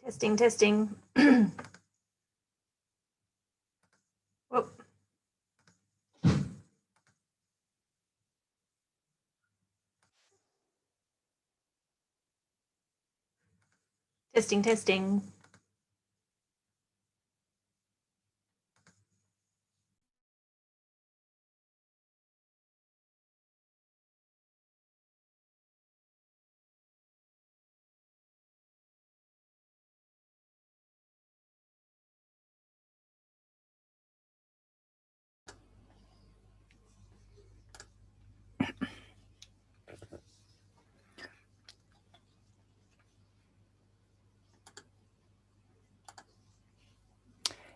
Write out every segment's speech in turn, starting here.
Testing, testing. Whoop. Testing, testing.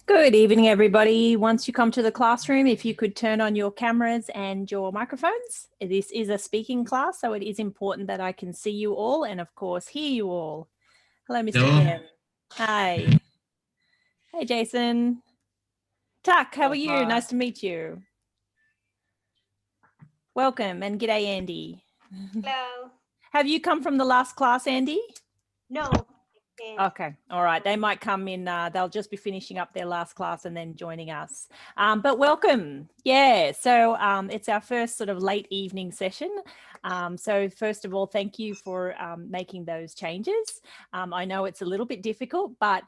Good evening, everybody. Once you come to the classroom, if you could turn on your cameras and your microphones. This is a speaking class, so it is important that I can see you all and, of course, hear you all. Hello, Mr. Kim. Hi. Hey, Jason. Tak, how are you? Nice to meet you. Welcome and g'day, Andy. Hello. Have you come from the last class, Andy? No. Okay, all right. They might come in, they'll just be finishing up their last class and then joining us. But welcome. Yeah, so it's our first sort of late evening session. So first of all, thank you for making those changes. I know it's a little bit difficult, but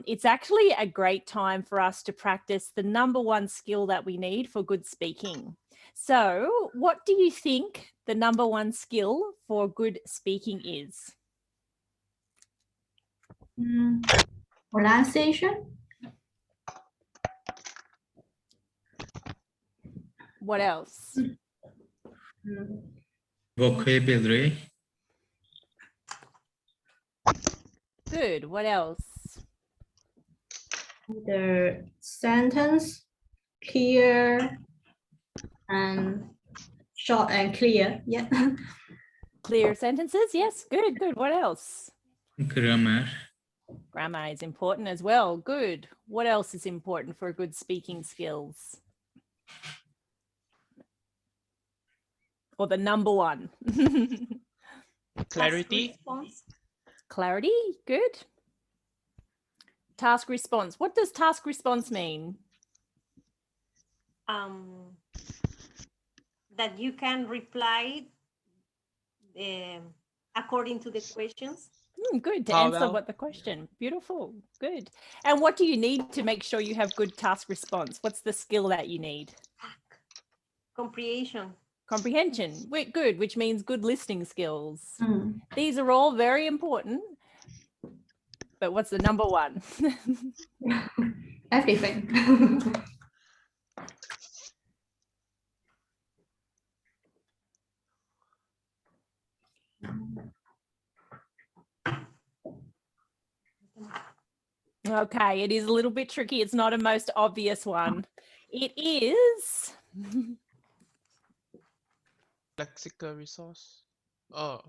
it's actually a great time for us to practice the #1 skill that we need for good speaking. So what do you think the #1 skill for good speaking is? Pronunciation. What else? Vocabulary. Good. What else? The sentence clear and short and clear. Yeah. Clear sentences. Yes. Good. Good. What else? Grammar. Grammar is important as well. Good. What else is important for good speaking skills? Or the #1? Clarity. Clarity. Good. Task response. What does task response mean? That you can reply according to the questions. Good, to answer what the question. Beautiful. Good. And what do you need to make sure you have good task response? What's the skill that you need? Comprehension. Comprehension. Good, which means good listening skills. These are all very important. But what's the #1? Everything. Okay, it is a little bit tricky. It's not a most obvious one. It is lexical resource. Oh.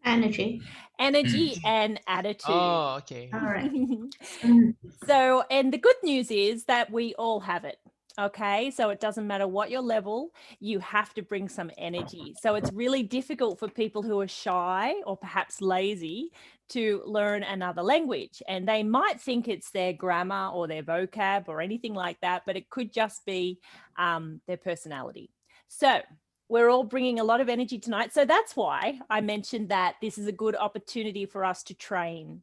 Energy. Energy and attitude. Oh, okay. All right. So, and the good news is that we all have it. Okay, so it doesn't matter what your level, you have to bring some energy. So it's really difficult for people who are shy or perhaps lazy to learn another language. And they might think it's their grammar or their vocab or anything like that, but it could just be their personality. So we're all bringing a lot of energy tonight. So that's why I mentioned that this is a good opportunity for us to train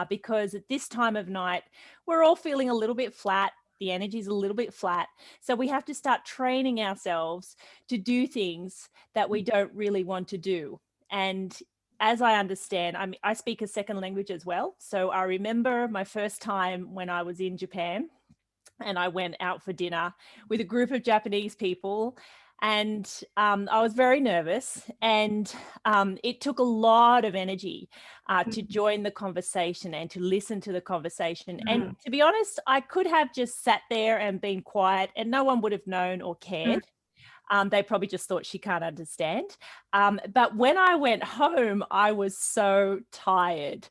because at this time of night, we're all feeling a little bit flat. The energy is a little bit flat. So we have to start training ourselves to do things that we don't really want to do. And as I understand, I speak a second language as well. So I remember my first time when I was in Japan and I went out for dinner with a group of Japanese people. And I was very nervous and it took a lot of energy to join the conversation and to listen to the conversation. And to be honest, I could have just sat there and been quiet and no one would have known or cared. They probably just thought she can't understand. But when I went home, I was so tired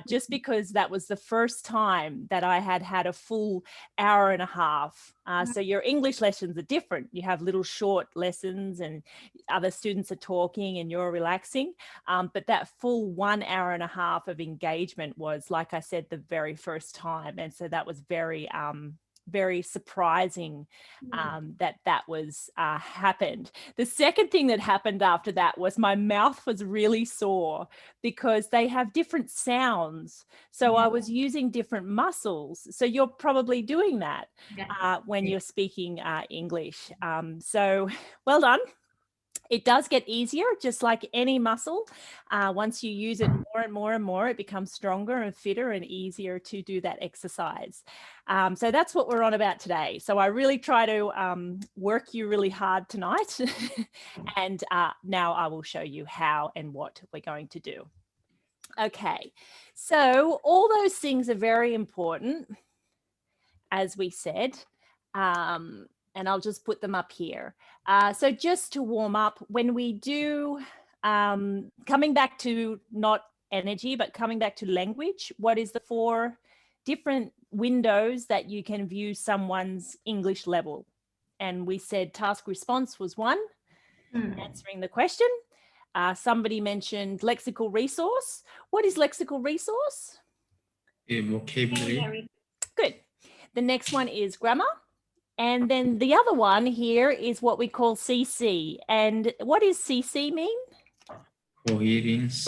just because that was the first time that I had had a full hour and a half. So your English lessons are different. You have little short lessons and other students are talking and you're relaxing. But that full 1 hour and a half of engagement was, like I said, the very first time. And so that was very surprising that was happened. The second thing that happened after that was my mouth was really sore because they have different sounds. So I was using different muscles. So you're probably doing that when you're speaking English. So well done. It does get easier, just like any muscle. Once you use it more and more and more, it becomes stronger and fitter and easier to do that exercise. So that's what we're on about today. So I really try to work you really hard tonight. And now I will show you how and what we're going to do. Okay, so all those things are very important, as we said. And I'll just put them up here. So just to warm up, when we do, coming back to not energy, but coming back to language, what is the 4 different windows that you can view someone's English level? And we said task response was 1, answering the question. Somebody mentioned lexical resource. What is lexical resource? Vocabulary. Good. The next one is grammar. And then the other one here is what we call CC. And what does CC mean? Coherence.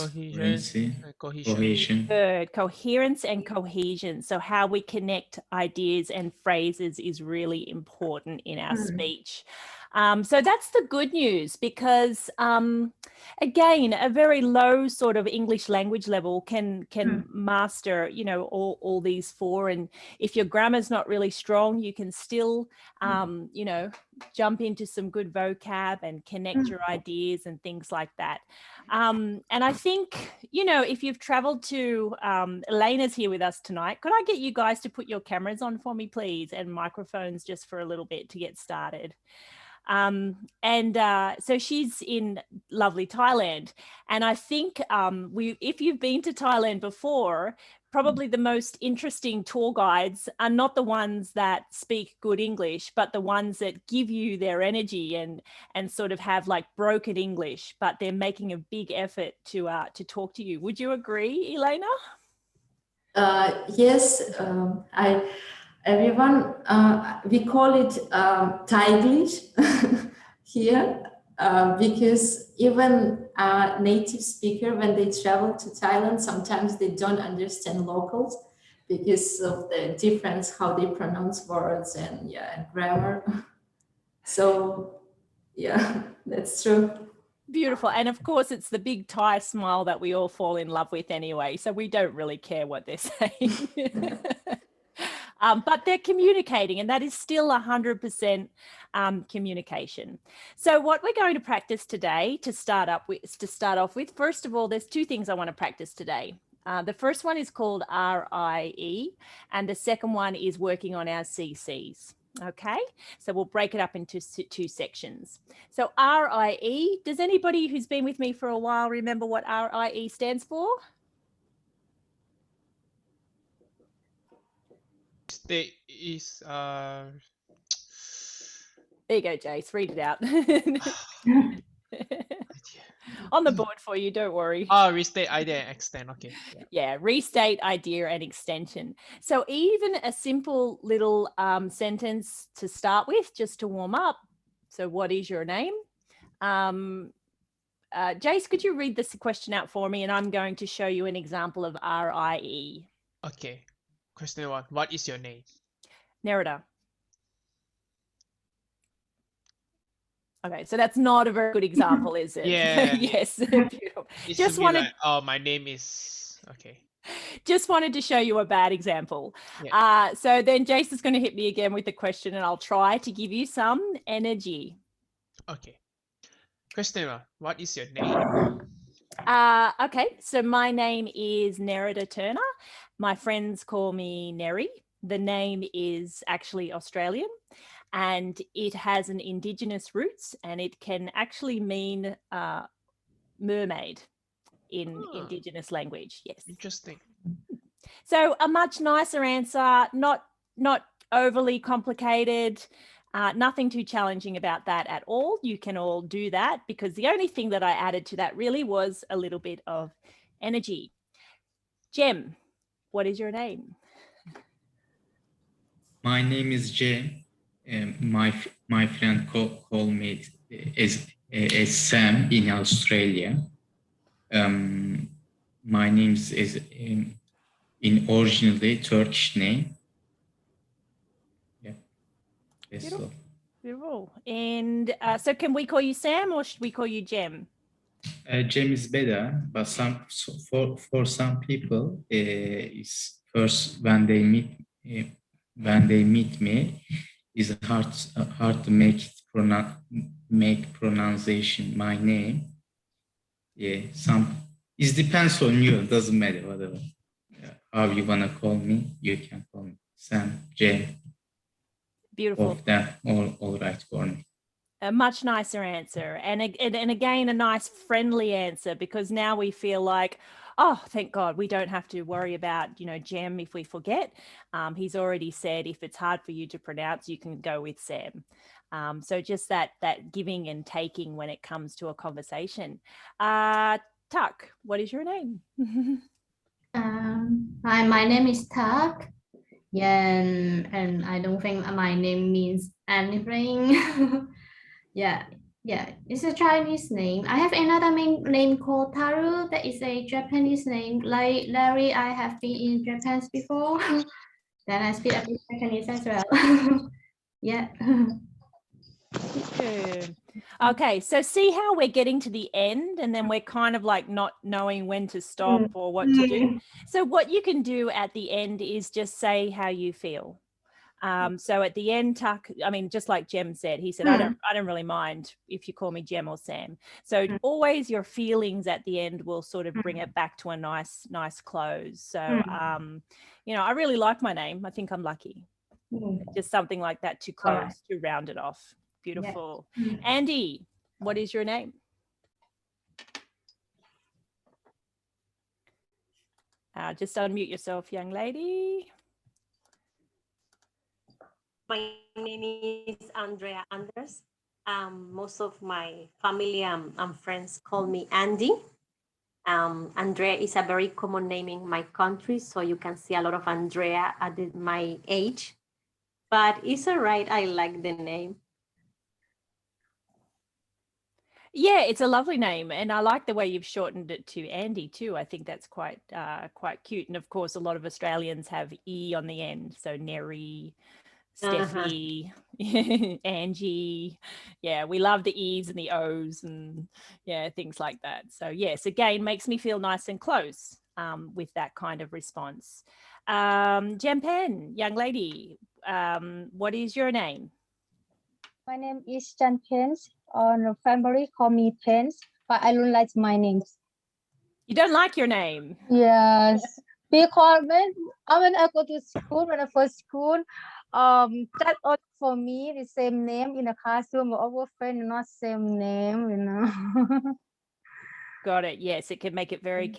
Cohesion. Good. Coherence and cohesion. So how we connect ideas and phrases is really important in our speech. So that's the good news, because again, a very low sort of English language level can master, you know, all these 4. And if your grammar's not really strong, you can still, you know, jump into some good vocab and connect your ideas and things like that. And I think, you know, if you've traveled to, Elena's here with us tonight, could I get you guys to put your cameras on for me, please, and microphones just for a little bit to get started. So she's in lovely Thailand, and I think if you've been to Thailand before, probably the most interesting tour guides are not the ones that speak good English, but the ones that give you their energy and sort of have like broken English, but they're making a big effort to talk to you. Would you agree, Elena? Yes, everyone, we call it Thaiglish here, because even a native speaker, when they travel to Thailand, sometimes they don't understand locals because of the difference how they pronounce words and grammar. So yeah, that's true. Beautiful. And of course, it's the big Thai smile that we all fall in love with anyway. So we don't really care what they're saying. But they're communicating, and that is still 100% communication. So what we're going to practice today to start off with, first of all, there's 2 things I want to practice today. The first one is called RIE, and the second one is working on our CCs. Okay, so we'll break it up into 2 sections. So RIE, does anybody who's been with me for a while remember what RIE stands for? State is There you go, Jace, read it out. On the board for you, don't worry. restate, idea, and extend. Okay. Yeah, restate, idea, and extension. So even a simple little sentence to start with, just to warm up. So what is your name? Jace, could you read this question out for me? And I'm going to show you an example of RIE. Okay. Question 1. What is your name? Nerida. Okay, so that's not a very good example, is it? Yeah. Yes. It Just should be wanted, like, oh, my name is, okay. just wanted to show you a bad example. Yeah. So then Jason's going to hit me again with the question, and I'll try to give you some energy. Okay. Question 1. What is your name? Okay, so my name is Nerida Turner. My friends call me Neri. The name is actually Australian. and it has an indigenous roots, and it can actually mean mermaid in indigenous language. Yes. Interesting. So a much nicer answer, not overly complicated, nothing too challenging about that at all. You can all do that, because the only thing that I added to that really was a little bit of energy. Jem, what is your name? My name is Jay. My friend call me as Sam in Australia. My name is in originally Turkish name. Yeah, that's all. Beautiful. And so can we call you Sam, or should we call you Jem? Jem is better, but for some people, it's first when they meet me, it's hard to make pronunciation my name. Yeah, it depends on you. It doesn't matter whatever. How you wanna call me, you can call me Sam, Jem. Beautiful. Of them, all right for me. A much nicer answer, and again a nice friendly answer, because now we feel like, oh, thank God we don't have to worry about, you know, Jem if we forget. He's already said if it's hard for you to pronounce, you can go with Sam. So just that giving and taking when it comes to a conversation. Tuck, what is your name? Hi, my name is Tak. Yeah, and I don't think my name means anything. Yeah, it's a Chinese name. I have another name called Taru. That is a Japanese name. Like Larry, I have been in Japan before. Then I speak a bit Japanese as well. Yeah. Good. Okay, so see how we're getting to the end, and then we're kind of like not knowing when to stop or what to do. So what you can do at the end is just say how you feel. So at the end, Tuck, I mean, just like Jem said, he said, I don't really mind if you call me Jem or Sam. So always your feelings at the end will sort of bring it back to a nice close. So, you know, I really like my name. I think I'm lucky. Just something like that to close, to round it off. Beautiful. Yeah. Andy, what is your name? Just unmute yourself, young lady. My name is Andrea Anders. Most of my family and friends call me Andy. Andrea is a very common name in my country, so you can see a lot of Andrea at my age. But it's all right. I like the name. Yeah, it's a lovely name, and I like the way you've shortened it to Andy too. I think that's quite cute. And of course, a lot of Australians have E on the end, so Neri, Steffi, Angie. Yeah, we love the E's and the O's and yeah, things like that. So yes, again, makes me feel nice and close with that kind of response. Jampen, young lady, what is your name? My name is Chan Pence. The family call me Pence, but I don't like my name. You don't like your name? Yes, because when I go to school, when I first school, that all for me the same name in the classroom, but our friend not same name, you know. Got it. Yes, it can make it very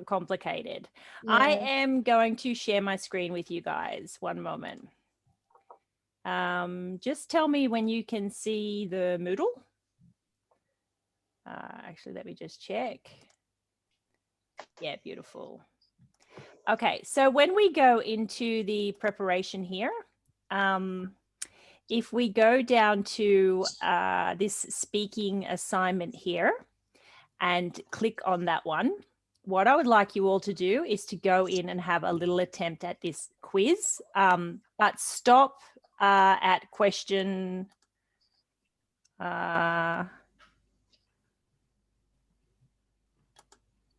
complicated. Yeah. I am going to share my screen with you guys. One moment. Just tell me when you can see the Moodle. Actually, let me just check. Yeah, beautiful. Okay, so when we go into the preparation here, if we go down to this speaking assignment here and click on that one, what I would like you all to do is to go in and have a little attempt at this quiz, but stop at question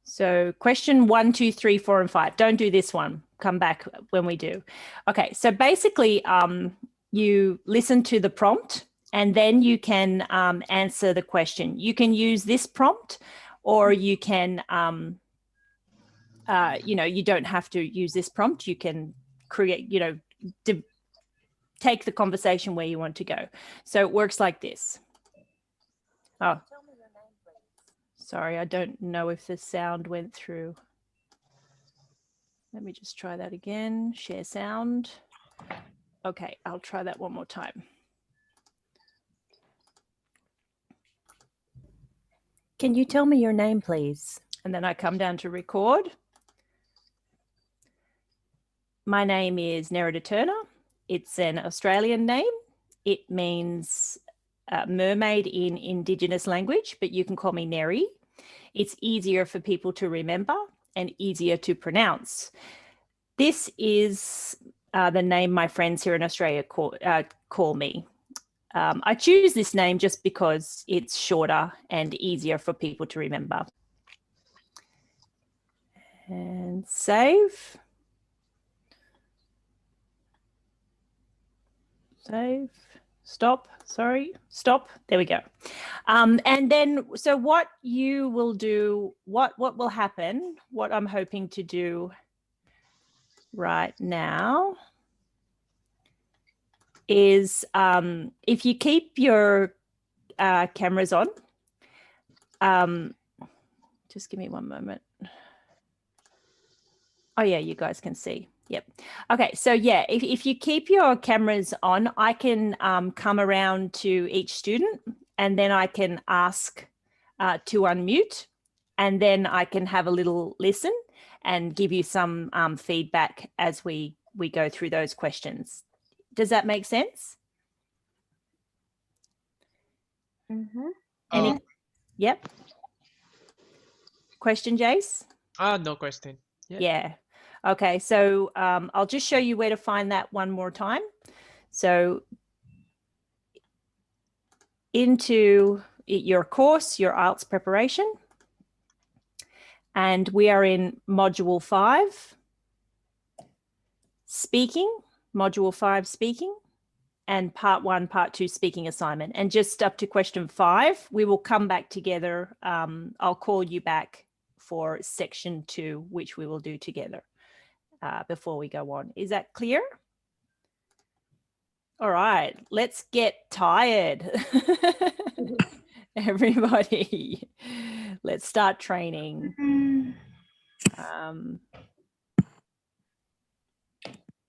so question 1, 2, 3, 4, and 5. Don't do this one. Come back when we do. Okay, so basically you listen to the prompt and then you can answer the question. You can use this prompt, or you can, you know, you don't have to use this prompt. You can create, you know, take the conversation where you want to go. So it works like this. Oh, sorry, I don't know if the sound went through. Let me just try that again. Share sound. Okay, I'll try that one more time. Can you tell me your name, please? And then I come down to record. My name is Nerida Turner. It's an Australian name. It means mermaid in Indigenous language, but you can call me Neri. It's easier for people to remember and easier to pronounce. This is the name my friends here in Australia call me. I choose this name just because it's shorter and easier for people to remember. And save. Save. Stop. Sorry. Stop. There we go. And then, so what you will do, what will happen, what I'm hoping to do right now is if you keep your cameras on, just give me one moment. Oh yeah, you guys can see. Yep. Okay, so yeah, if you keep your cameras on, I can come around to each student and then I can ask to unmute, and then I can have a little listen and give you some feedback as we go through those questions. Does that make sense? Mm-hmm. Yep. Question, Jace? No question. Yeah. Okay, so I'll just show you where to find that one more time. So into your course, your IELTS preparation, and we are in module 5, speaking, module 5, speaking, and part 1, part 2, speaking assignment. And just up to question 5, we will come back together. I'll call you back for section 2, which we will do together before we go on. Is that clear? All right, let's get tired. Everybody, let's start training.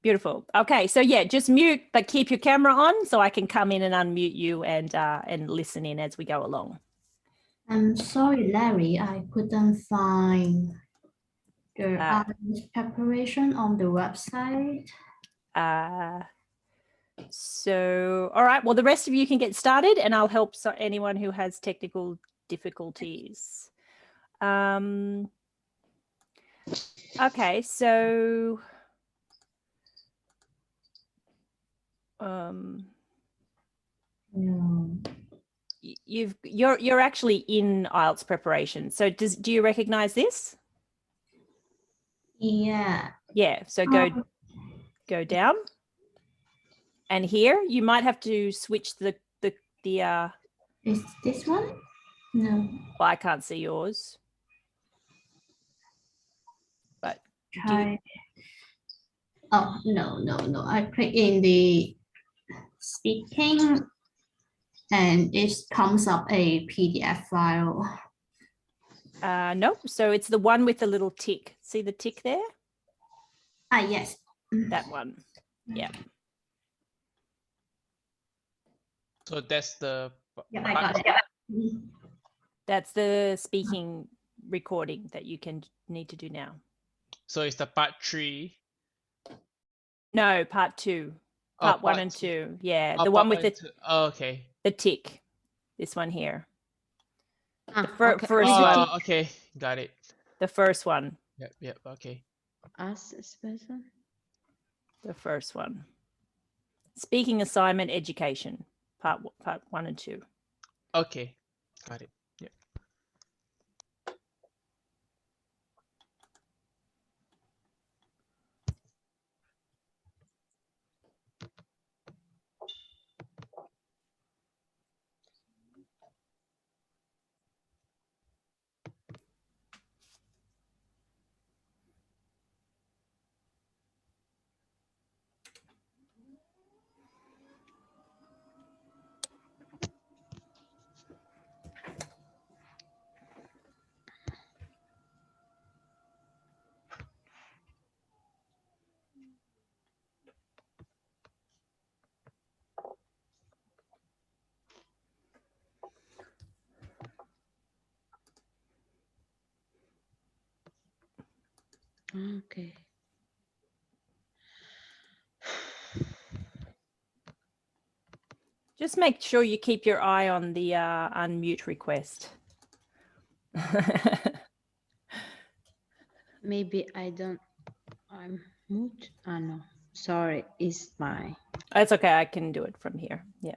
Beautiful. Okay, so yeah, just mute, but keep your camera on so I can come in and unmute you and listen in as we go along. I'm sorry, Larry, I couldn't find the IELTS preparation on the website. So, all right, well, the rest of you can get started and I'll help anyone who has technical difficulties. Okay, so you're actually in IELTS preparation. So do you recognize this? Yeah. Yeah, so go down. And here you might have to switch the Is this one? No. Well, I can't see yours. But Try. Oh, no. I click in the speaking and it comes up a PDF file. Nope. So it's the one with the little tick. See the tick there? Yes. That one. Yeah. So that's the Yeah, I got it. That's the speaking recording that you need to do now. So it's the part 3. No, part 2. Part 1 and 2. Yeah, the one with the the tick. This one here. The first one. Okay, got it. The first one. Yep, okay. Ask this person. The first one. Speaking assignment education. Part 1 and 2. Okay, got it. Yep. Okay. Just make sure you keep your eye on the unmute request. Maybe I'm mute. Oh no, sorry, it's my. It's okay. I can do it from here. Yeah.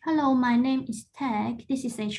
Hello, my name is Tag. This is a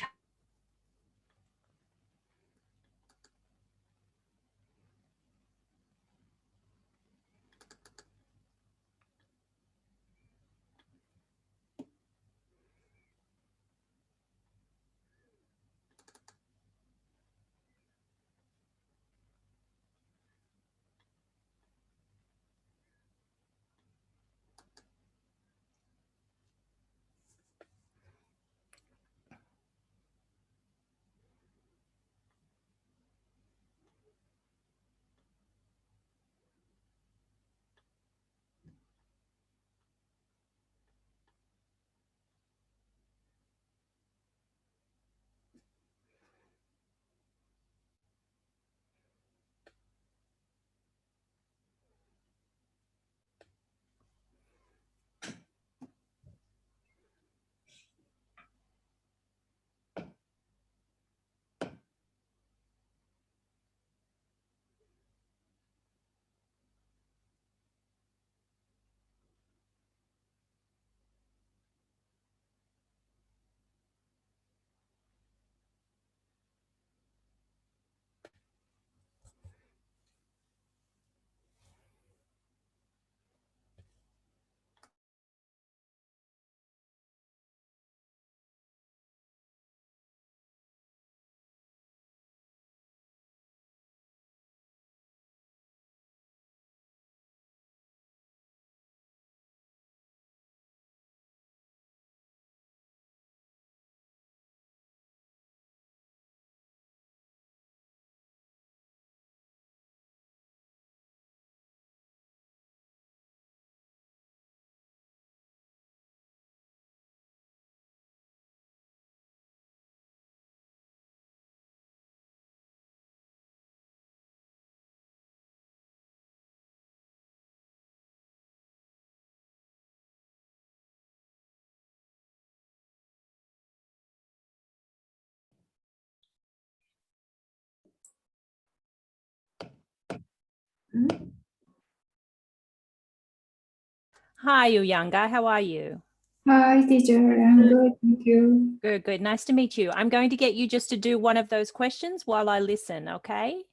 Hi, Uyanga. How are you? Hi, teacher. I'm good. Thank you. Good, good. Nice to meet you. I'm going to get you just to do one of those questions while I listen, okay?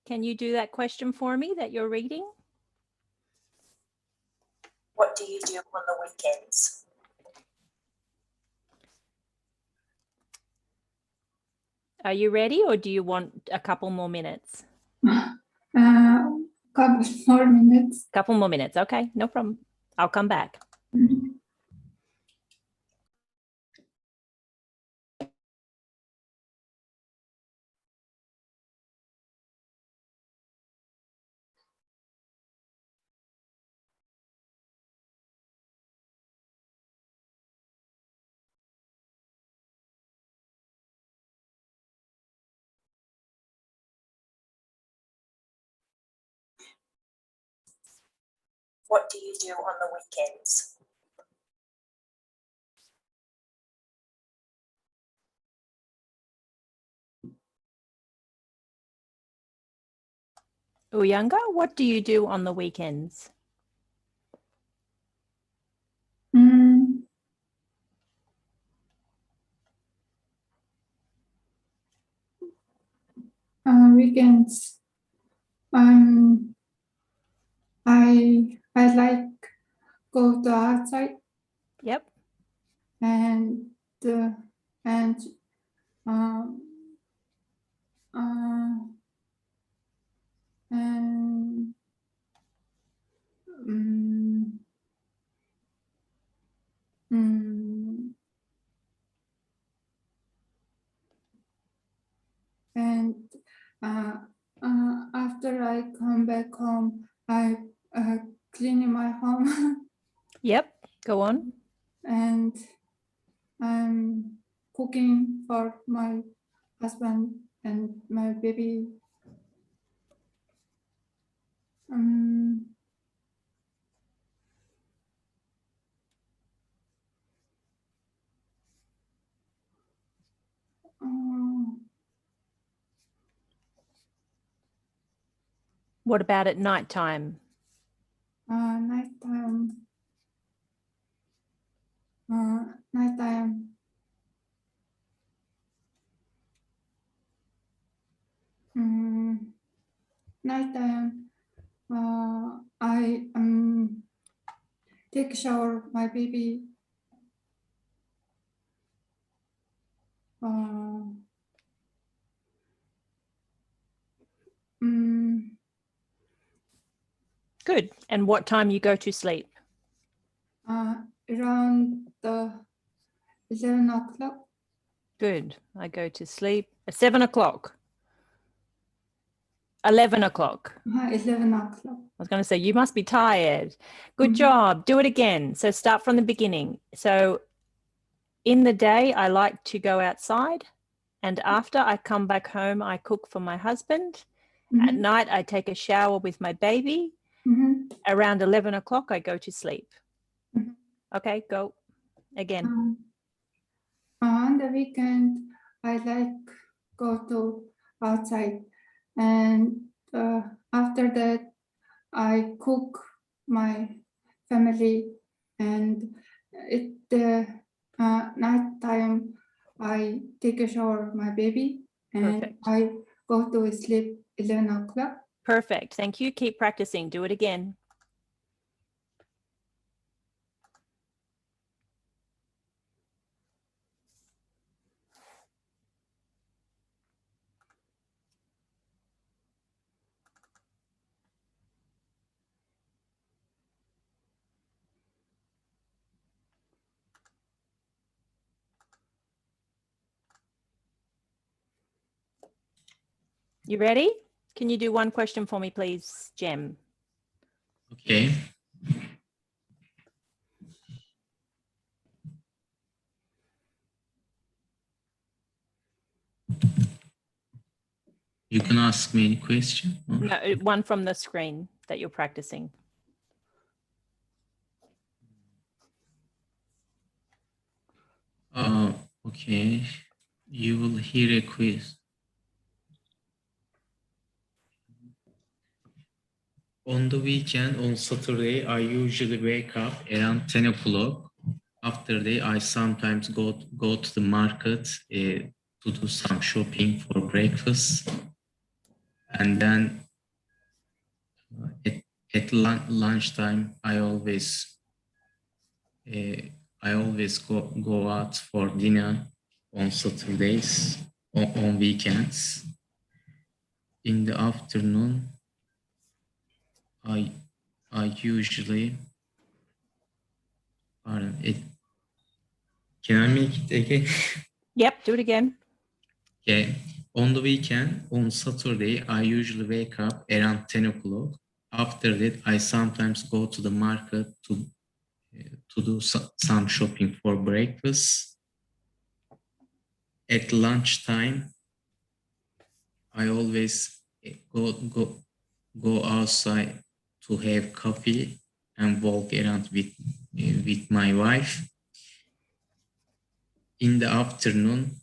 Can you do that question for me that you're reading? What do you do on the weekends? Are you ready or do you want a couple more minutes? Couple more minutes. Couple more minutes. Okay, no problem. I'll come back. Mhm. What do you do on the weekends? Uyanga, what do you do on the weekends? Weekends. I like go to outside Yep. and and um, and and after I come back home, I clean my home Yep. Go on. and I'm cooking for my husband and my baby. What about at nighttime? Nighttime. Nighttime. Nighttime. I take a shower. My baby. Good. And what time you go to sleep? Around the 11 o'clock. Good. I go to sleep at 7 o'clock. 11 o'clock. 11 o'clock. I was going to say, you must be tired. Good job. Do it again. So start from the beginning. So in the day, I like to go outside. And after I come back home, I cook for my husband. At night, I take a shower with my baby. Around 11 o'clock, I go to sleep. Okay, go again. On the weekend, I like go to outside, and after that, I cook my family, and at the night time, I take a shower with my baby, and Perfect. I go to sleep 11 o'clock. Perfect. Thank you. Keep practicing. Do it again. You ready? Can you do one question for me, please, Jem? Okay. You can ask me any question. or- No, one from the screen that you're practicing. Okay. You will hear a quiz. On the weekend, on Saturday, I usually wake up around 10 o'clock. After that, I sometimes go to the market to do some shopping for breakfast. And then at lunchtime, I always go out for dinner on Saturdays, on weekends. In the afternoon, I usually, can I make it again? Yep, do it again. Okay. On the weekend, on Saturday, I usually wake up around 10 o'clock. After that, I sometimes go to the market to do some shopping for breakfast. At lunchtime, I always go outside to have coffee and walk around with my wife. In the afternoon,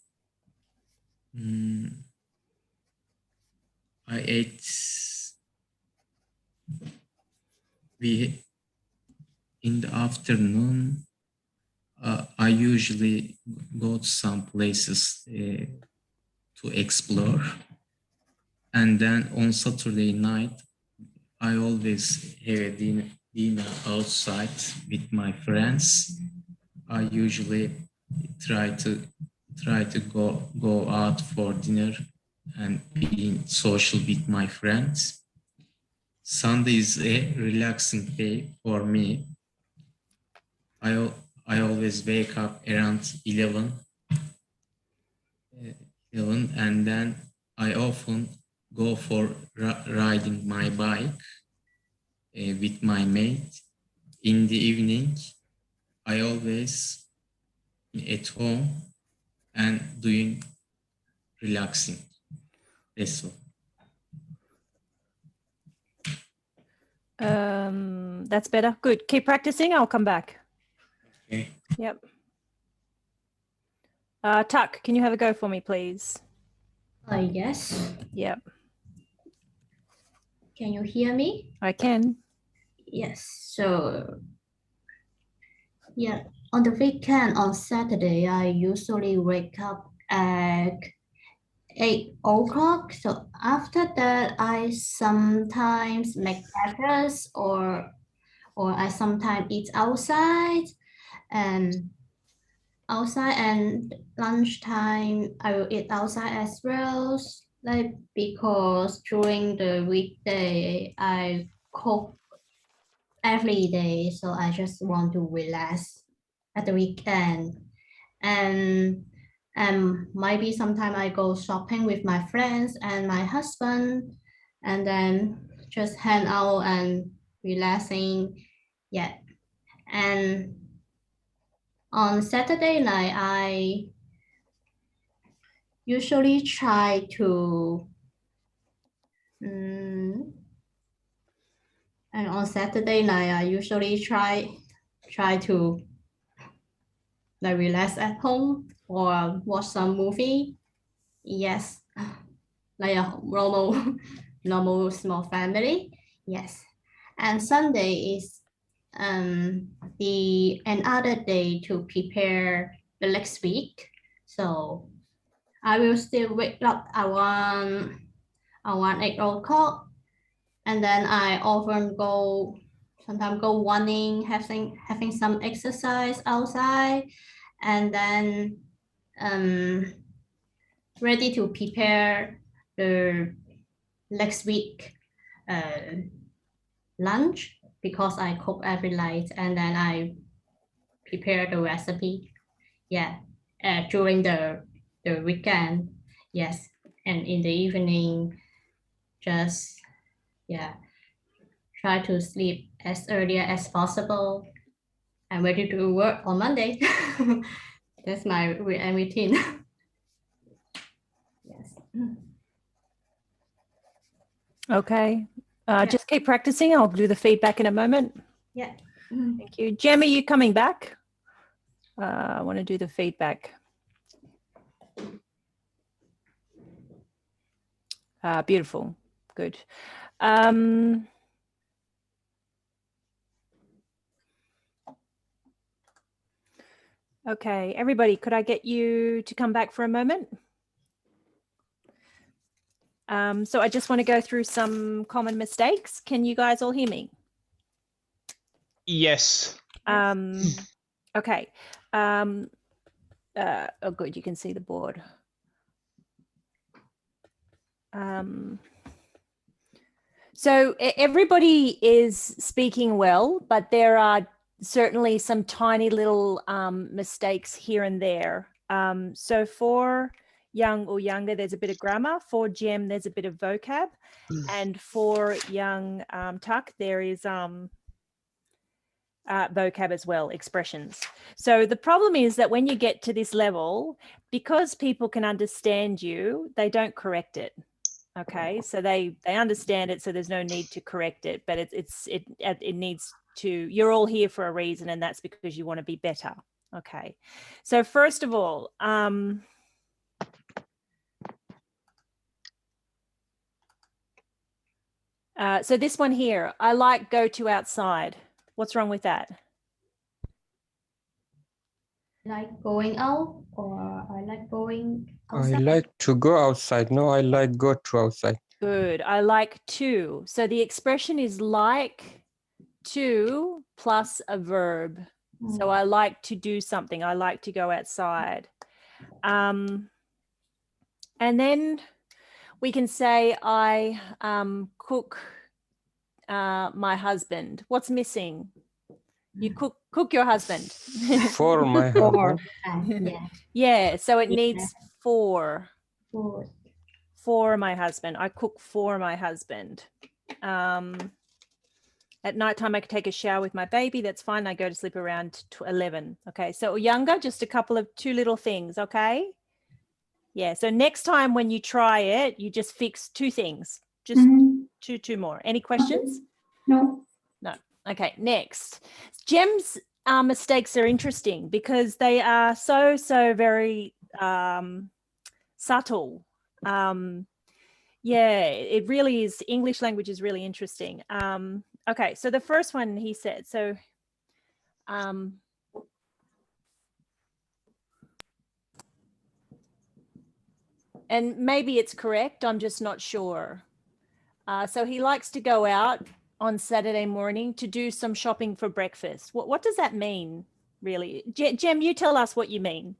I ate. In the afternoon, I usually go to some places to explore. And then on Saturday night, I always have a dinner outside with my friends. I usually try to go out for dinner and be social with my friends. Sunday is a relaxing day for me. I always wake up around 11, and then I often go for riding my bike with my mate. In the evening, I always at home and doing relaxing. That's all. That's better. Good. Keep practicing. I'll come back. Okay. Yep. Tuck, can you have a go for me, please? Yes. Yep, Can you hear me? I can. Yes. So, yeah, on the weekend, on Saturday, I usually wake up at 8 o'clock. So after that, I sometimes make breakfast or I sometimes eat outside and lunchtime I will eat outside as well. Like because during the weekday I cook every day, so I just want to relax at the weekend. And maybe sometime I go shopping with my friends and my husband, and then just hang out and relaxing. Yeah. And on Saturday night, I usually try to and on Saturday night I usually try to like relax at home or watch some movie. Yes, like a normal small family. Yes, and Sunday is the another day to prepare the next week. So I will still wake up around 8 o'clock, and then I often sometimes go running, having some exercise outside, and then ready to prepare the next week lunch, because I cook every night, and then I prepare the recipe. Yeah, during the weekend. Yes, and in the evening, just try to sleep as early as possible. I'm ready to work on Monday. That's my routine. Yes. Okay. Just keep practicing. I'll do the feedback in a moment. Yeah. Thank you. Jem, are you coming back? I want to do the feedback. Beautiful. Good. Okay, everybody, could I get you to come back for a moment? So I just want to go through some common mistakes. Can you guys all hear me? Yes. Okay. Oh, good. You can see the board. So everybody is speaking well, but there are certainly some tiny little mistakes here and there. So for young or younger, there's a bit of grammar. For Jem, there's a bit of vocab. And for young Tuck, there is vocab as well, expressions. So the problem is that when you get to this level, because people can understand you, they don't correct it. Okay, so they understand it, so there's no need to correct it, but it needs to, you're all here for a reason, and that's because you want to be better. Okay, so first of all, so this one here, I like go to outside. What's wrong with that? Like going out, or I like going I outside. like to go outside. No, I like go to outside. Good. I like to. So the expression is like to plus a verb. So I like to do something. I like to go outside. And then we can say I cook my husband. What's missing? You cook your husband. For my husband. Yeah. Yeah, so it Yeah. needs for. Food. For my husband. I cook for my husband. At nighttime, I could take a shower with my baby. That's fine. I go to sleep around 11. Okay, so younger, just a couple of two little things. Okay. Yeah, so next time when you try it, you just fix two things. Just two more. Any questions? No. No. Okay, next. Jem's mistakes are interesting because they are so very subtle. Yeah, it really is. English language is really interesting. Okay, so the first one he said, so and maybe it's correct, I'm just not sure. So he likes to go out on Saturday morning to do some shopping for breakfast. What does that mean, really? Jem, you tell us what you mean.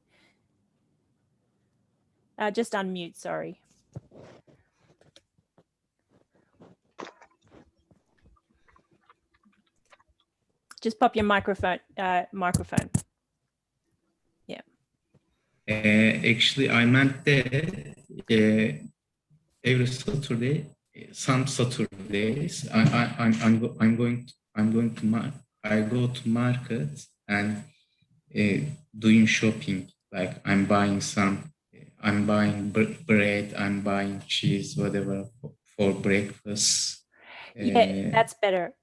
Just unmute, sorry. Just pop your microphone. Yeah. Actually, I meant that every Saturday, some Saturdays, I go to market and doing shopping. Like I'm buying bread, I'm buying cheese, whatever for breakfast. Yeah, that's better.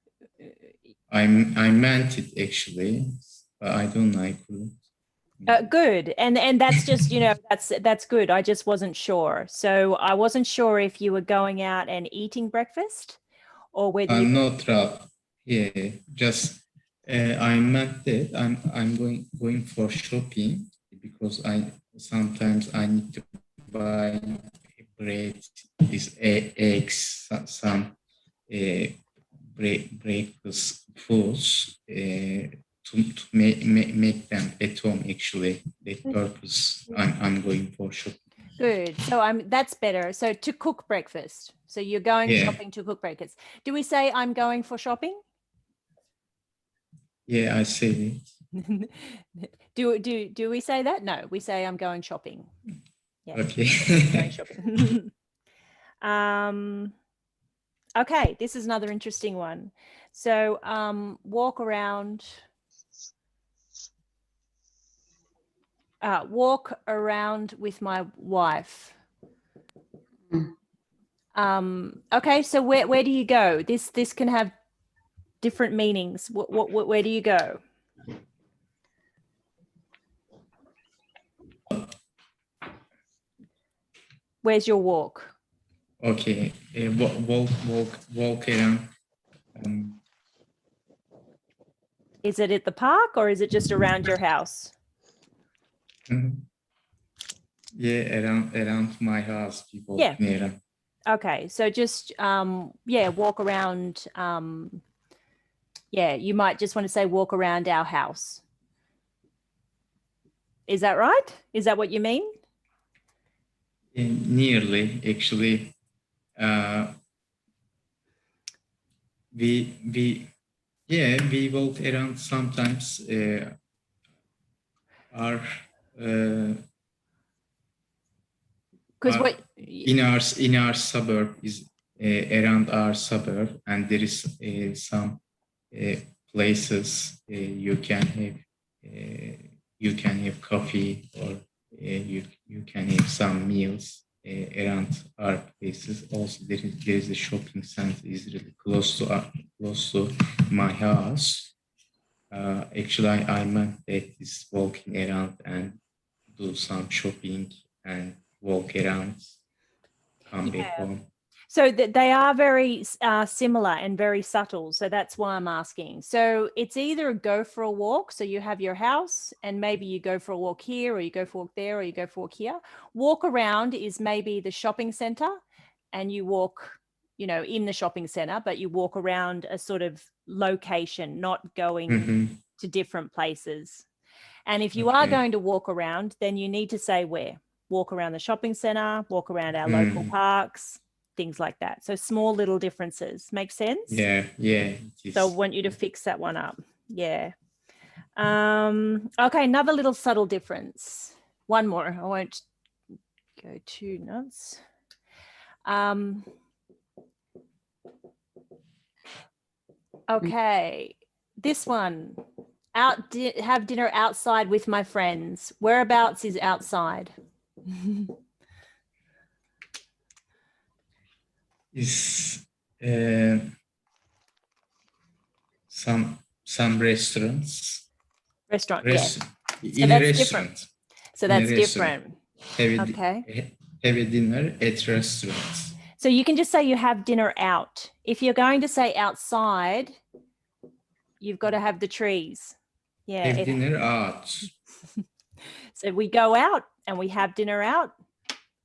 I meant it actually, but I don't like it. Good, and that's just, you know, that's good. I just wasn't sure, so I wasn't sure if you were going out and eating breakfast, or whether you. No trouble. Yeah, just I meant that I'm going for shopping because sometimes I need to buy bread, eggs, some breakfast foods to make them at home. Actually, that purpose I'm going for shopping. Good. So that's better. So to cook breakfast. So you're going shopping to cook breakfast. Do we say I'm going for shopping? Yeah, I say it. Do we say that? No, we say I'm going shopping. Yeah. Okay. Going shopping. Okay, this is another interesting one. So walk around with my wife. Okay, so where do you go? This can have different meanings. Where do you go? Where's your walk? Okay, walk around. Is it at the park or is it just around your house? Yeah, around my house, people. Yeah. Okay, so just walk around. Yeah, you might just want to say walk around our house. Is that right? Is that what you mean? Nearly, actually. We walk around sometimes. In our suburb is around our suburb, and there is some places you can have coffee, or you can have some meals around our places. Also, there is a shopping center is really close to my house. Actually, I meant that is walking around and do some shopping and walk around, come back home. So they are very similar and very subtle. So that's why I'm asking. So it's either go for a walk. So you have your house and maybe you go for a walk here, or you go for a walk there, or you go for a walk here. Walk around is maybe the shopping center and you walk, you know, in the shopping center, but you walk around a sort of location, not going to different places. And if you are going to walk around, then you need to say where. Walk around the shopping center, walk around our local parks, things like that. So small little differences. Make sense? Yeah. So I want you to fix that one up. Yeah. Okay, another little subtle difference. One more. I won't go too nuts. Okay, this one. Have dinner outside with my friends. Whereabouts is outside? Is some restaurants. Restaurant, yes. In a restaurant. So that's different. Have a dinner at restaurants. So you can just say you have dinner out. If you're going to say outside, you've got to have the trees. Yeah. Have dinner out. So we go out and we have dinner out,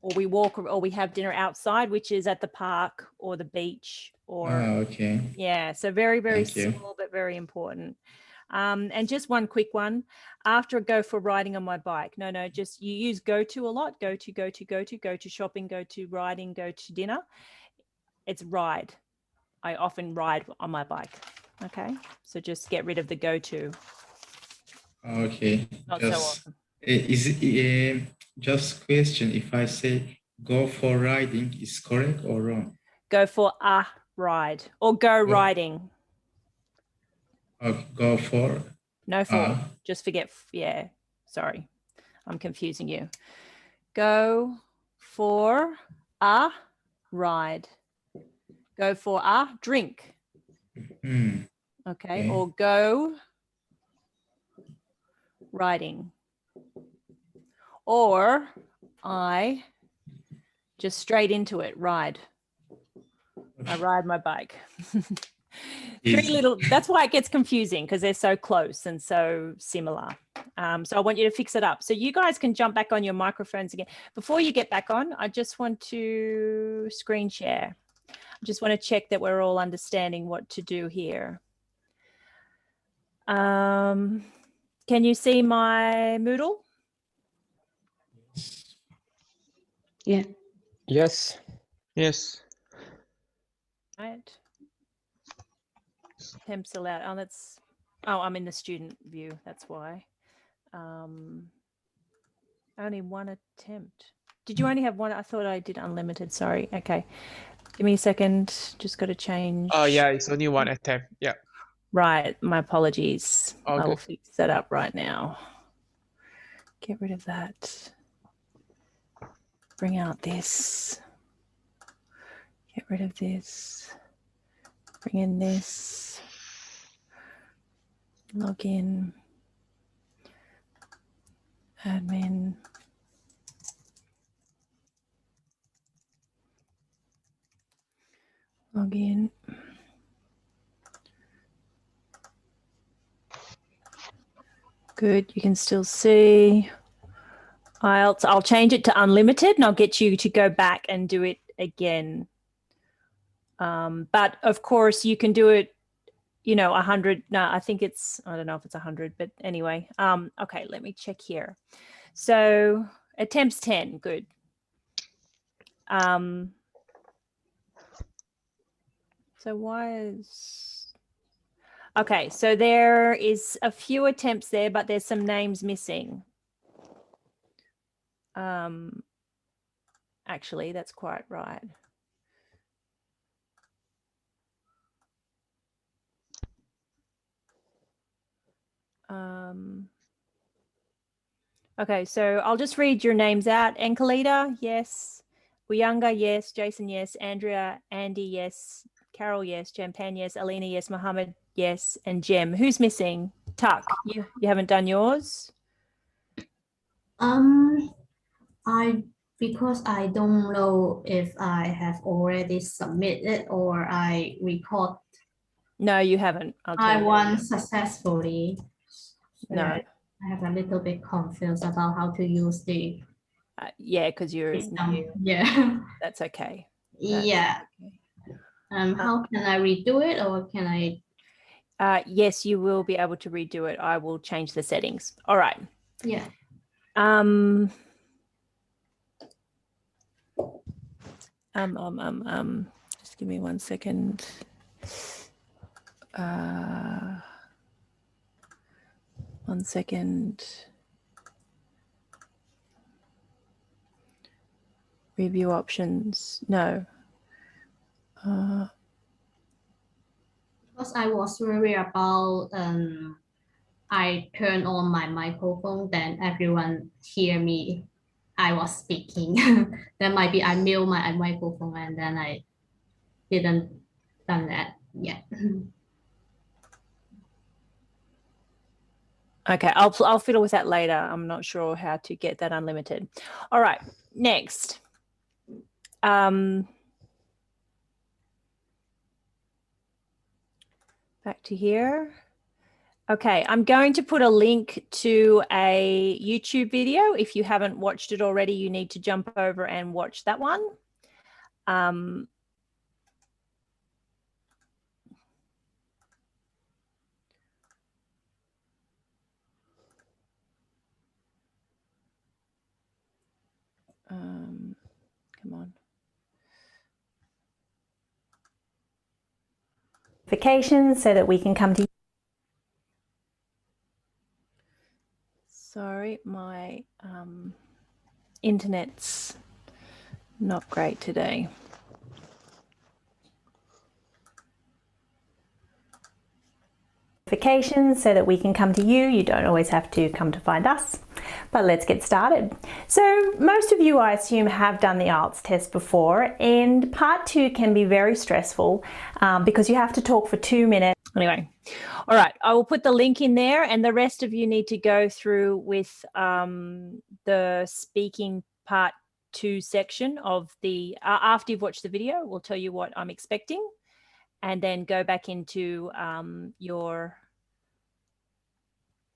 or we walk, or we have dinner outside, which is at the park or the beach, or okay. Yeah. So very, very small, but very important. And just one quick one. After go for riding on my bike. No, just you use go to a lot. Go to shopping, go to riding, go to dinner. It's ride. I often ride on my bike. Okay. So just get rid of the go to. Okay. Not so often. Is it just question if I say go for riding is correct or wrong? Go for a ride or go riding. Go for. No for. Just forget. Yeah. Sorry. I'm confusing you. Go for a ride. Go for a drink. Okay. Or go riding. Or I just straight into it, ride. I ride my bike. That's why it gets confusing, because they're so close and so similar. So I want you to fix it up. So you guys can jump back on your microphones again. Before you get back on, I just want to screen share. I just want to check that we're all understanding what to do here. Can you see my Moodle? Yeah. Yes. Yes. Right. Attempts allowed. I'm in the student view. That's why. Only one attempt. Did you only have one? I thought I did unlimited. Sorry. Okay. Give me a second. Just got to change. Oh yeah, it's only one attempt. Yeah. Right. My apologies. All I will good. fix that up right now. Get rid of that. Bring out this. Get rid of this. Bring in this. Log in. Admin. Log in. Good, you can still see. IELTS, I'll change it to unlimited and I'll get you to go back and do it again. But of course you can do it, 100. No, I think I don't know if it's 100, but anyway. Okay, let me check here. So attempts 10, good. So why is, okay, so there is a few attempts there, but there's some names missing. Actually, that's quite right. Okay, so I'll just read your names out. Enkalita, yes. Uyanga, yes. Jason, yes. Andrea, Andy, yes. Carol, yes. Jampan, yes. Alina, yes. Mohammed, yes. And Jem. Who's missing? Tuck, you haven't done yours? Because I don't know if I have already submitted or I record. No, you haven't. I won successfully. No. I have a little bit confused about how to use the yeah, because you're new. Yeah. That's okay. Yeah. How can I redo it, or can I? Yes, you will be able to redo it. I will change the settings. All right. Yeah. Just give me 1 second. One second. Review options. No. Because I was worried about I turn on my microphone, then everyone hear me. I was speaking. Then might be I mute my microphone and then I didn't done that yet. Okay, I'll fiddle with that later. I'm not sure how to get that unlimited. All right, next. Back to here. Okay, I'm going to put a link to a YouTube video. If you haven't watched it already, you need to jump over and watch that one. Come on. Notifications so that we can come to you. Sorry, my internet's not great today. Notifications so that we can come to you. You don't always have to come to find us, but let's get started. So most of you, I assume, have done the IELTS test before, and part 2 can be very stressful because you have to talk for 2 minutes. Anyway, all right, I will put the link in there, and the rest of you need to go through with the speaking part 2 section of the, after you've watched the video, we'll tell you what I'm expecting, and then go back into your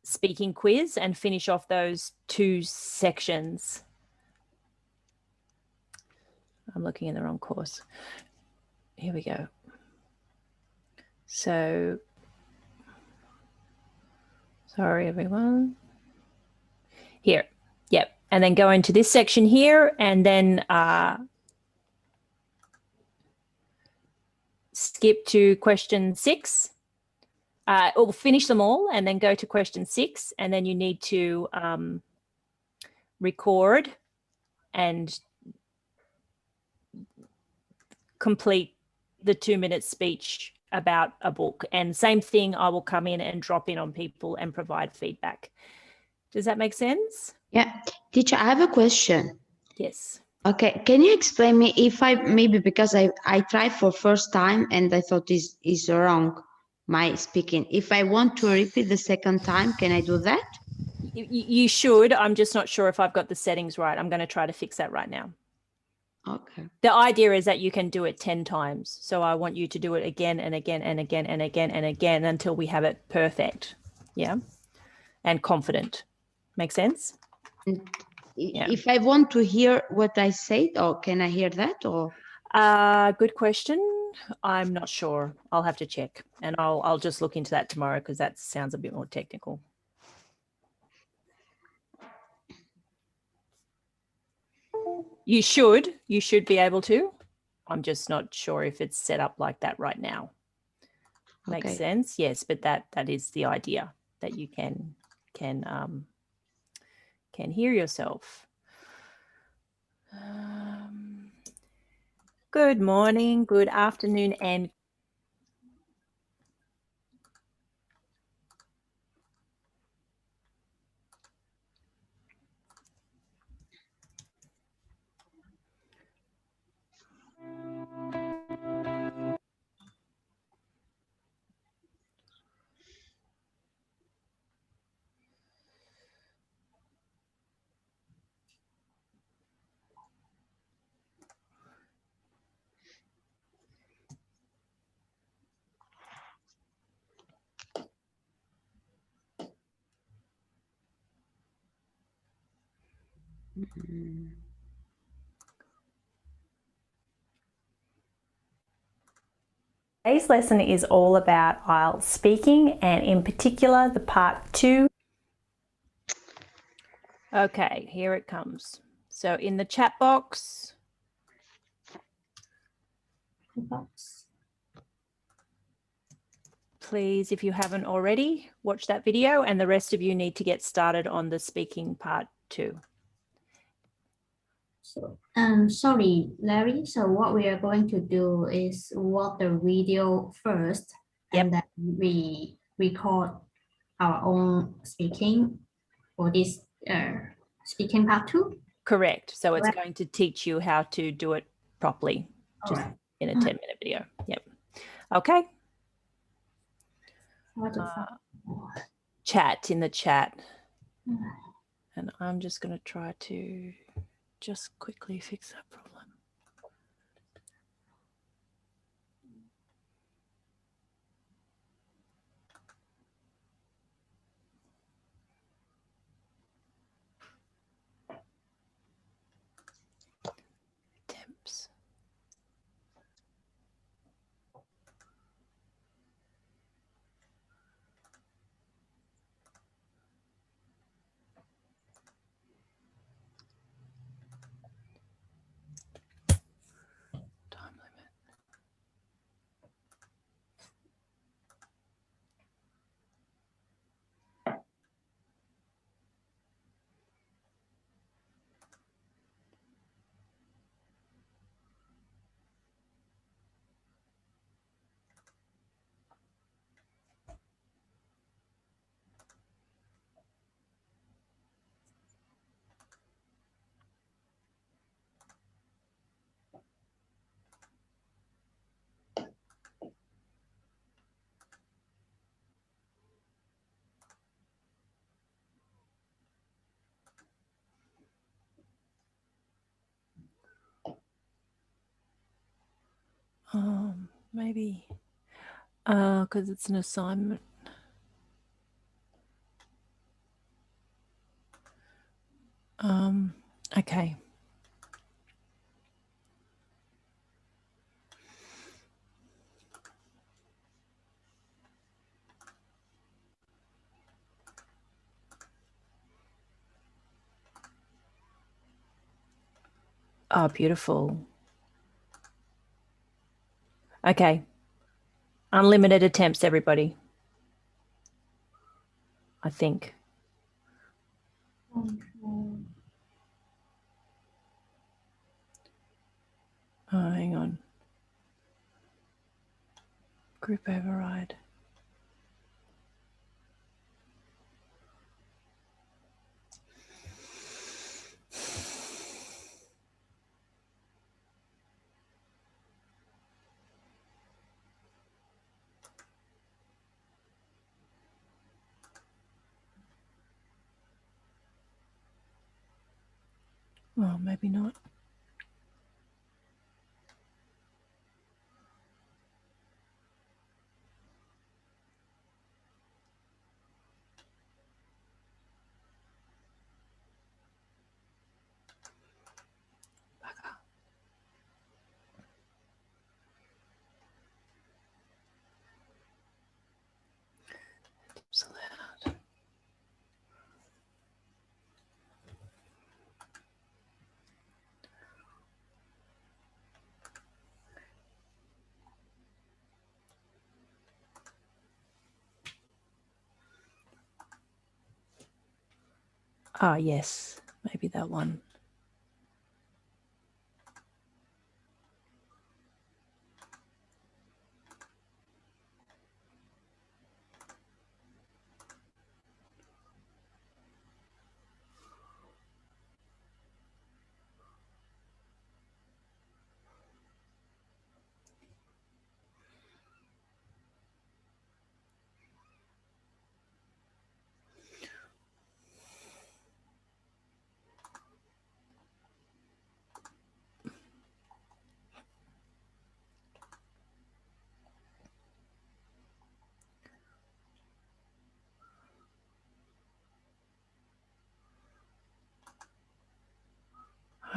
speaking quiz and finish off those 2 sections. I'm looking in the wrong course. Here we go. So, sorry, everyone. Here, yep. And then go into this section here, and then skip to question 6. Or finish them all and then go to question 6, and then you need to record and complete the 2-minute speech about a book. And same thing, I will come in and drop in on people and provide feedback. Does that make sense? Yeah. Teacher, I have a question. Yes. Okay, can you explain me if maybe because I tried for first time and I thought this is wrong, my speaking. If I want to repeat the second time, can I do that? You should. I'm just not sure if I've got the settings right. I'm going to try to fix that right now. Okay. The idea is that you can do it 10 times. So I want you to do it again and again and again and again and again until we have it perfect. Yeah. And confident. Make sense? Yeah. If I want to hear what I said, or can I hear that? Or good question. I'm not sure. I'll have to check, and I'll just look into that tomorrow because that sounds a bit more technical. You should be able to. I'm just not sure if it's set up like that right now. Okay. Makes sense? Yes, but that is the idea, that you can hear yourself. Good morning, good afternoon, and Today's lesson is all about IELTS speaking, and in particular the part 2. Okay, here it comes. So in the chat box, please, if you haven't already, watch that video, and the rest of you need to get started on the speaking part 2. So, sorry, Larry. So what we are going to do is watch the video first, and then we record our own speaking for this speaking part 2. Correct. So it's Correct. going to teach you how to do it properly, just in a 10-minute video. Yep. Okay. Chat in the chat. And I'm just going to try to just quickly fix that problem. Temps. Time limit. Maybe because it's an assignment. Okay. Oh, beautiful. Okay. Unlimited attempts, everybody. I think. Oh, hang on. Group override. Oh, maybe not. Tips allowed. Ah, yes, maybe that one.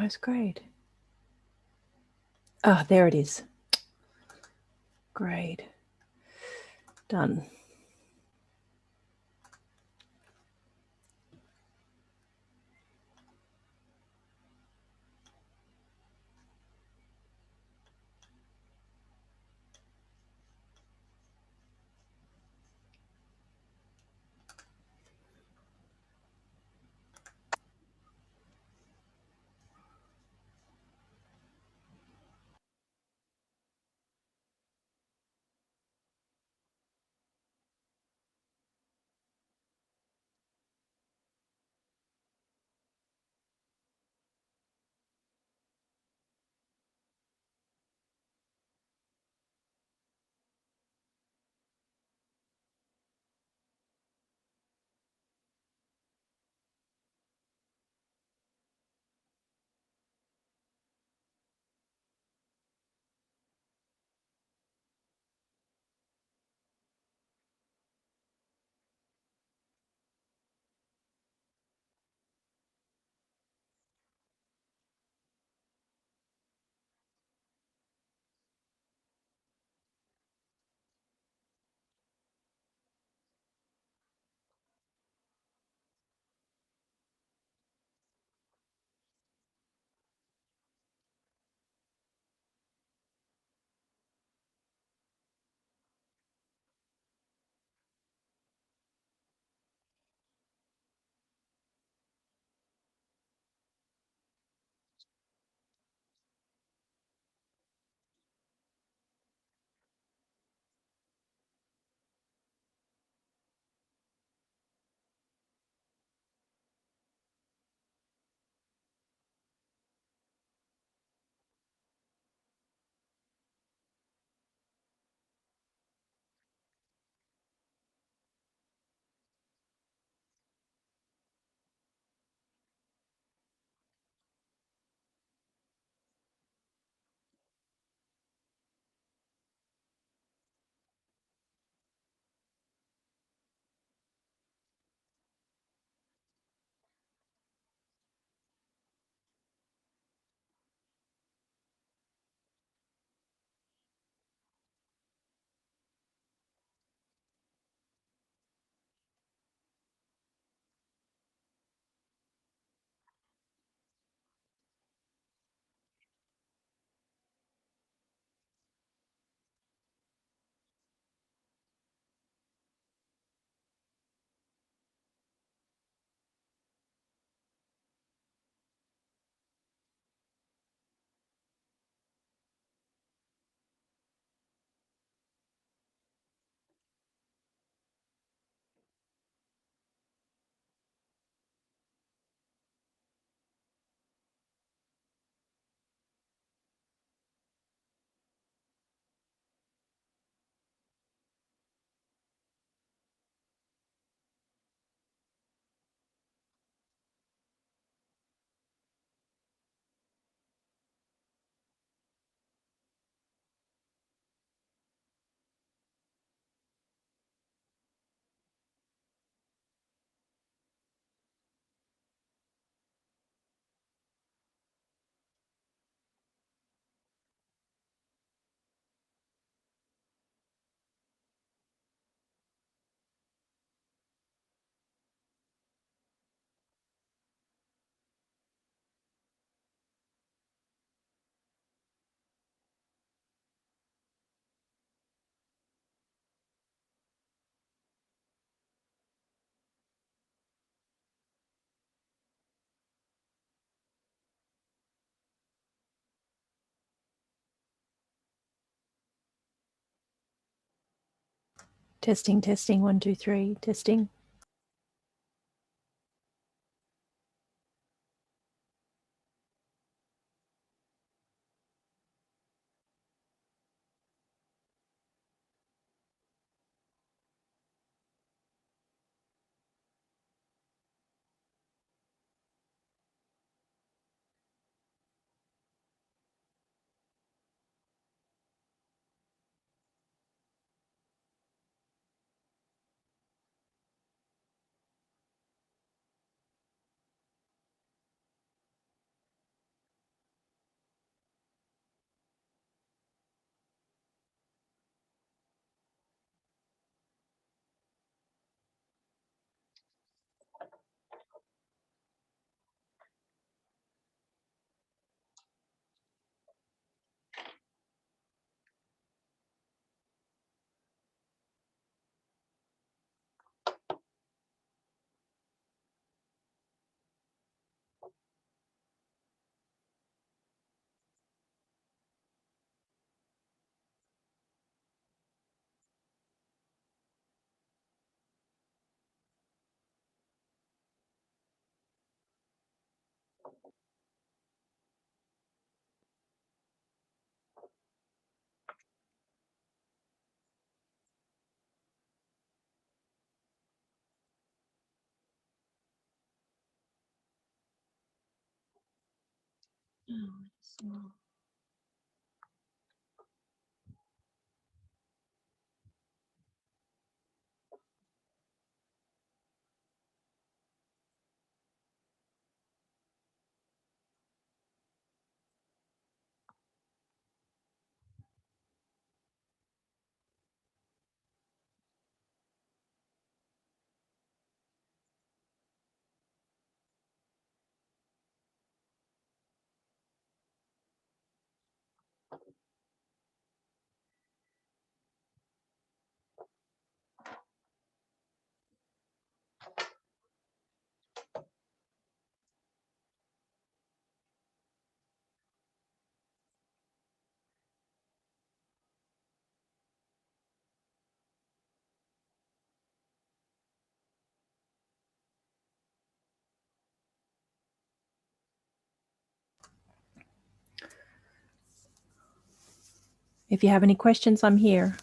Highest grade. Ah, there it is. Grade. Done. Testing, testing, 1, 2, 3, testing. If you have any questions, I'm here.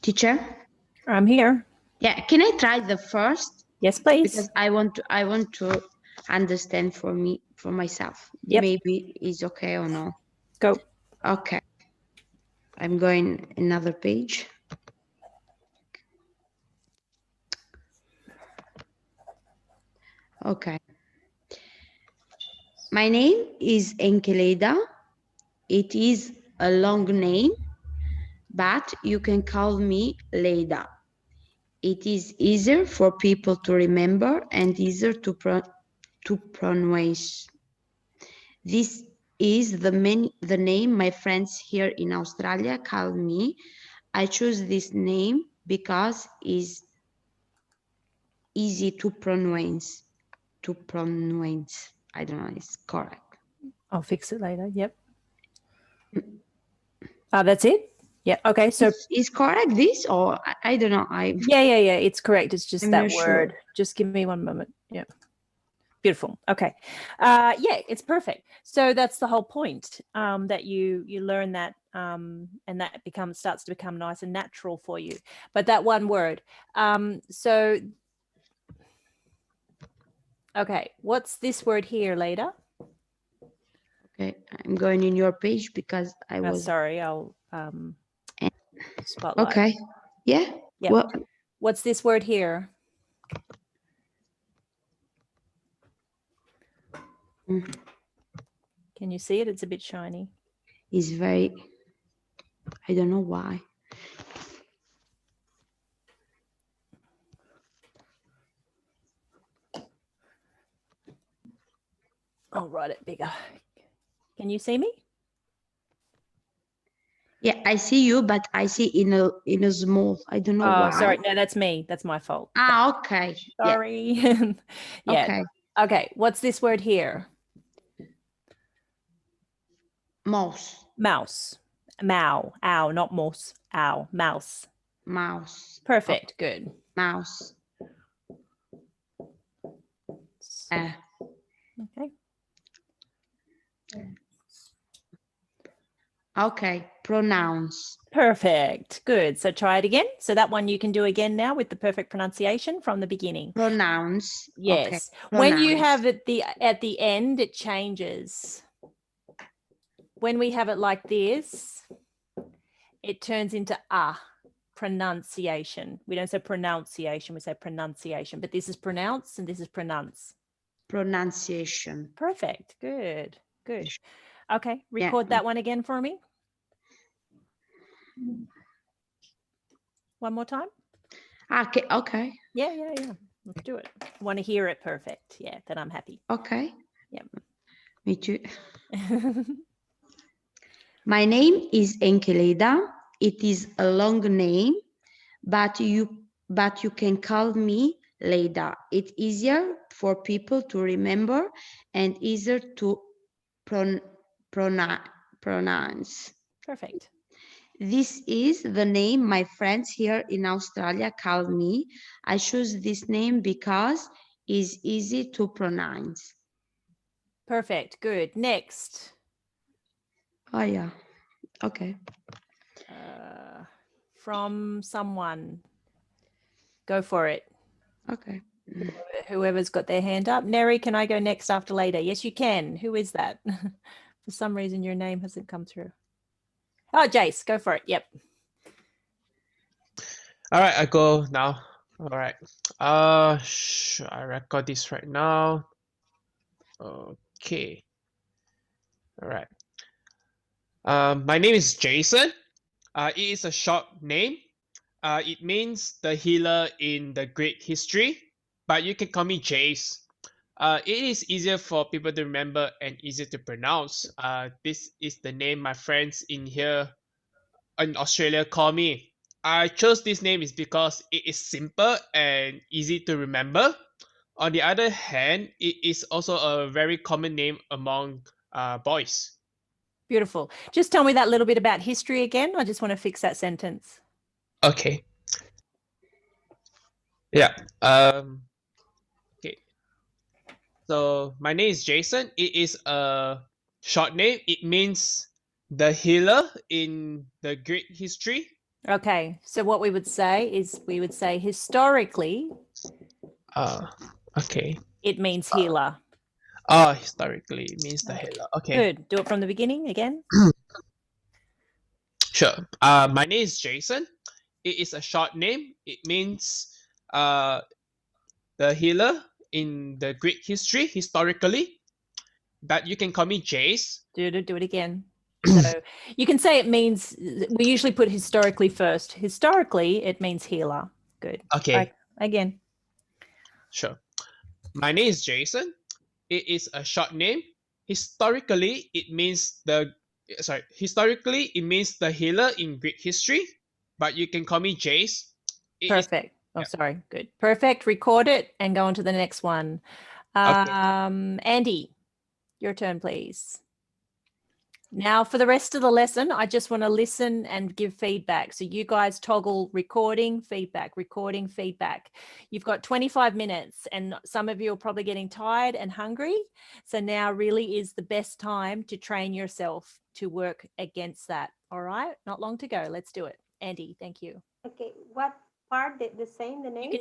Teacher? I'm here. Yeah, can I try the first? Yes, please. Because I want to understand for myself. Yep. Maybe it's okay or no. Go. Okay. I'm going another page. Okay. My name is Enkeleda. It is a long name, but you can call me Leda. It is easier for people to remember and easier to pronounce. This is the name my friends here in Australia call me. I choose this name because it's easy to pronounce. I don't know, it's correct. I'll fix it later. Yep. That's it? Yeah. Okay. So is correct this, or I don't know. Yeah. It's correct. It's just I'm that not word. sure. Just give me one moment. Yeah. Beautiful. Okay. Yeah, it's perfect. So that's the whole point, that you learn that, and that starts to become nice and natural for you. But that one word. So okay, what's this word here, Leda? Okay, I'm going in your page because I was sorry, I'll spotlight. Okay. Yeah. Yeah. What's this word here? Can you see it? It's a bit shiny. It's very, I don't know why. I'll write it bigger. Can you see me? Yeah, I see you, but I see in a small. I don't know why. Sorry. No, that's me. That's my fault. Okay. Sorry. Yeah. Yeah. Okay. What's this word here? Mouse. Mouse. Mow. Ow, not mouse. Ow. Mouse. Mouse. Perfect. Good. Mouse. Okay. Okay. Pronouns. Perfect. Good. So try it again. So that one you can do again now with the perfect pronunciation from the beginning. Pronouns. Yes. Okay. When you Pronouns. have it at the end, it changes. When we have it like this, it turns into pronunciation. We don't say pronunciation, we say pronunciation, but this is pronounce and this is pronounce. Pronunciation. Perfect. Good. Good. Okay. Record that one again for me. One more time. Okay, okay, Yeah. Let's do it. Want to hear it perfect. Yeah, then I'm happy. okay. Yep. Me too. My name is Enkeleda. It is a long name, but you can call me Leda. It's easier for people to remember and easier to pronounce. Perfect. This is the name my friends here in Australia call me. I choose this name because it's easy to pronounce. Perfect. Good. Next. Oh yeah, okay. From someone. Go for it. Okay. Whoever's got their hand up. Neri, can I go next after later? Yes, you can. Who is that? For some reason, your name hasn't come through. Oh, Jace, go for it. Yep. All right, I go now. All right. I record this right now. Okay. All right. My name is Jason. It is a short name. It means the healer in the Greek history, but you can call me Jace. It is easier for people to remember and easier to pronounce. This is the name my friends in here in Australia call me. I chose this name is because it is simple and easy to remember. On the other hand, it is also a very common name among boys. Beautiful. Just tell me that little bit about history again. I just want to fix that sentence. Okay. Yeah. Okay. So my name is Jason. It is a short name. It means the healer in the Greek history. Okay. So what we would say is we would say historically, Okay. it means healer. Historically, it means the healer. Okay. Good. Do it from the beginning again. Sure. My name is Jason. It is a short name. It means the healer in the Greek history, historically. But you can call me Jace. Do it again. So you can say it means, we usually put historically first. Historically, it means healer. Good. Okay. Again. Sure. My name is Jason. It is a short name. Historically, it means the healer in Greek history, but you can call me Jace. Perfect. Sorry. Good. Perfect. Record it and go on to the next one. Andy, your turn, please. Now for the rest of the lesson, I just want to listen and give feedback. So you guys toggle recording, feedback. You've got 25 minutes and some of you are probably getting tired and hungry. So now really is the best time to train yourself to work against that. All right, not long to go. Let's do it. Andy, thank you. Okay, what part, the same, the name? You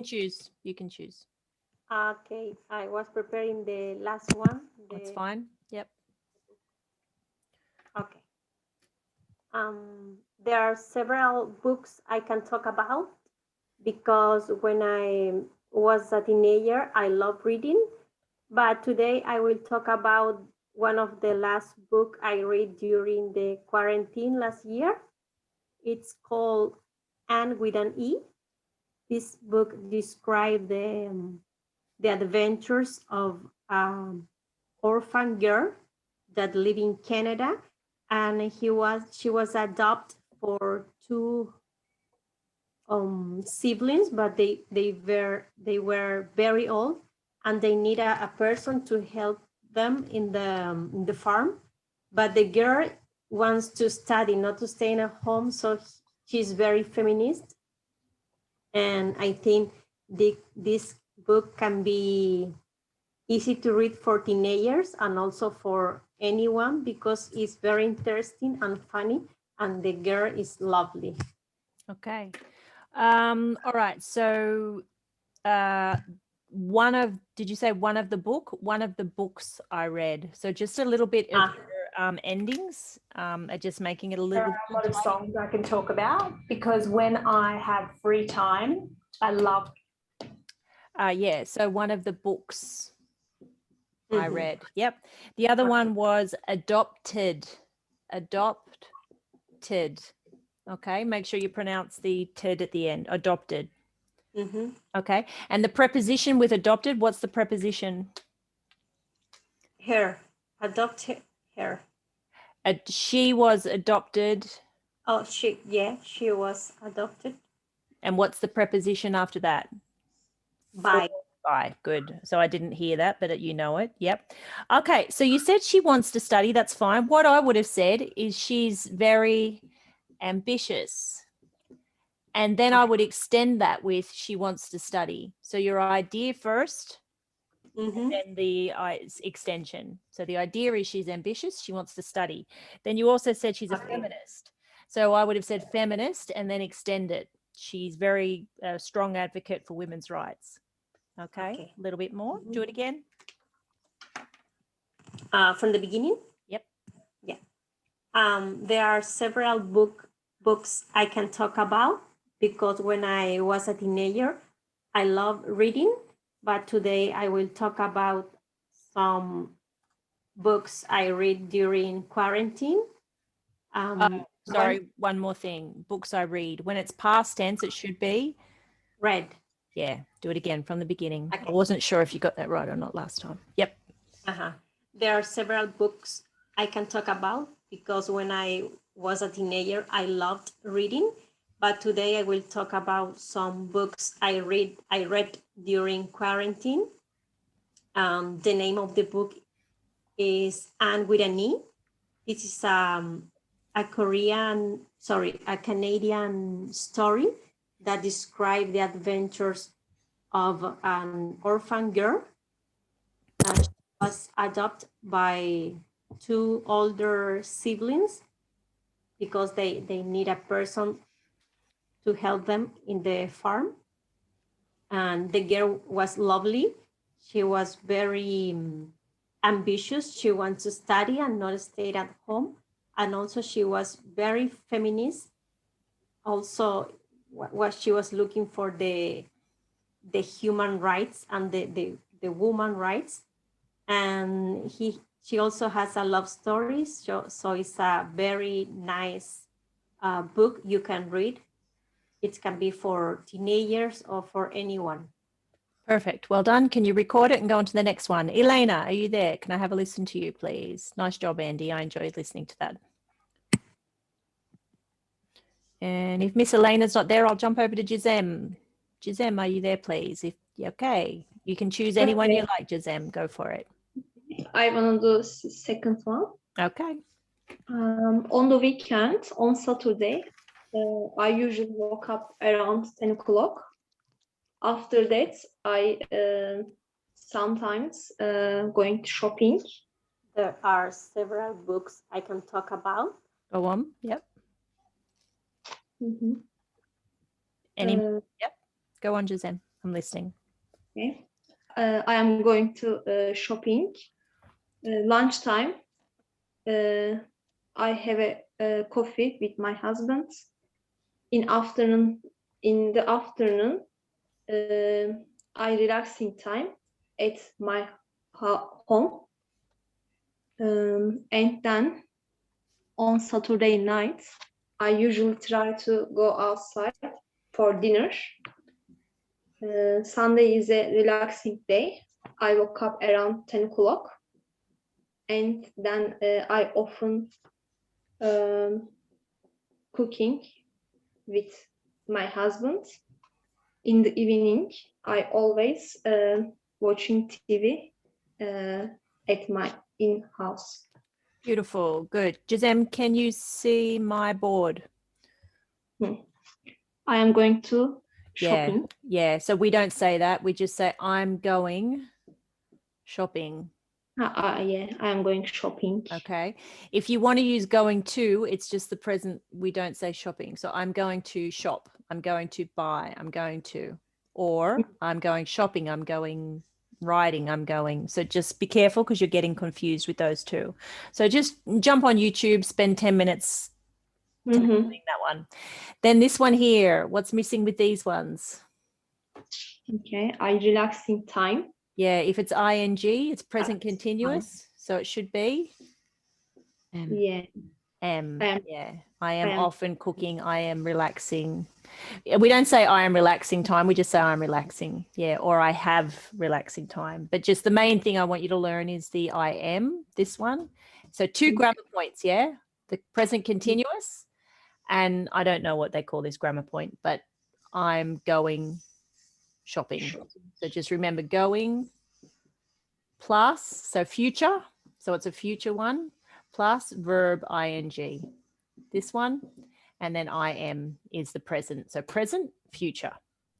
can choose. Okay, I was preparing the last one. That's fine. Yep. Okay. There are several books I can talk about because when I was a teenager, I loved reading. But today I will talk about one of the last book I read during the quarantine last year. It's called Anne with an E. This book describes the adventures of orphan girl that live in Canada, and she was adopted for two siblings, but they were very old, and they need a person to help them in the farm. But the girl wants to study, not to stay in a home, so she's very feminist. And I think this book can be easy to read for teenagers and also for anyone because it's very interesting and funny, and the girl is lovely. Okay. All right. So did you say one of the books I read? So just a little bit of your endings, just making it a little. There are a lot of songs I can talk about because when I have free time, I love. Yeah. So one of the books I read. Yep. The other one was Adopted. Okay, make sure you pronounce the ted at the end. Adopted. Mm-hmm. Okay, and the preposition with adopted, what's the preposition? Her. Adopt her. She was adopted. Oh, she was adopted And what's the preposition after that? by. By. Good. So I didn't hear that, but you know it. Yep. Okay, so you said she wants to study. That's fine. What I would have said is she's very ambitious. And then I would extend that with she wants to study. So your idea first, Mm-hmm. and the extension. So the idea is she's ambitious, she wants to study. Then you also said she's a feminist. So I would have said feminist and then extend it. She's very strong advocate for women's rights. Okay, a little bit more. Do it again. From the beginning? Yep. Yeah. There are several books I can talk about because when I was a teenager, I loved reading, but today I will talk about some books I read during quarantine. Sorry, one more thing. Books I read. When it's past tense, it should be read. Yeah, do it again from the beginning. Okay. I wasn't sure if you got that right or not last time. Yep. There are several books I can talk about because when I was a teenager, I loved reading. But today I will talk about some books I read during quarantine. The name of the book is Anne with an E. This is a Canadian story that describes the adventures of an orphan girl. She was adopted by two older siblings because they need a person to help them in the farm. And the girl was lovely. She was very ambitious. She wanted to study and not stay at home. And also she was very feminist. Also, what she was looking for the human rights and the woman rights. And she also has a love story. So it's a very nice book you can read. It can be for teenagers or for anyone. Perfect. Well done. Can you record it and go on to the next one? Elena, are you there? Can I have a listen to you, please? Nice job, Andy. I enjoyed listening to that. And if Miss Elena's not there, I'll jump over to Jizem. Jizem, are you there, please? If okay, you can choose anyone you like, Jizem. Go for it. I want to do second one. Okay. On the weekend, on Saturday, I usually woke up around 10 o'clock. After that, I sometimes going to shopping. There are several books I can talk about. Go on. Yep. Mm-hmm. Yep. Go on, Jizem. I'm listening. Okay. I am going to shopping. Lunchtime. I have a coffee with my husband. In the afternoon, I relaxing time at my home. And then on Saturday night, I usually try to go outside for dinner. Sunday is a relaxing day. I woke up around 10 o'clock. And then I often cooking with my husband. In the evening, I always watching TV at my in-house. Beautiful. Good. Jizem, can you see my board? I am going to shopping. Yeah. So we don't say that. We just say, I'm going shopping. Yeah, I am going shopping. Okay. If you want to use going to, it's just the present. We don't say shopping. So I'm going to shop. I'm going to buy. I'm going to. Or I'm going shopping. I'm going riding. I'm going. So just be careful because you're getting confused with those two. So just jump on YouTube, spend 10 minutes doing that one. Then this one here, what's missing with these ones? Okay. I relaxing time. Yeah, if it's ing, it's present continuous, so it should be yeah. Am. Am. Yeah. I am Am. often cooking. I am relaxing. We don't say I am relaxing time. We just say I'm relaxing. Yeah. Or I have relaxing time. But just the main thing I want you to learn is the I am, this one. So 2 grammar points. Yeah. The present continuous. And I don't know what they call this grammar point, but I'm going shopping. So just remember going plus, so future. So it's a future one plus verb ing. This one. And then I am is the present. So present, future.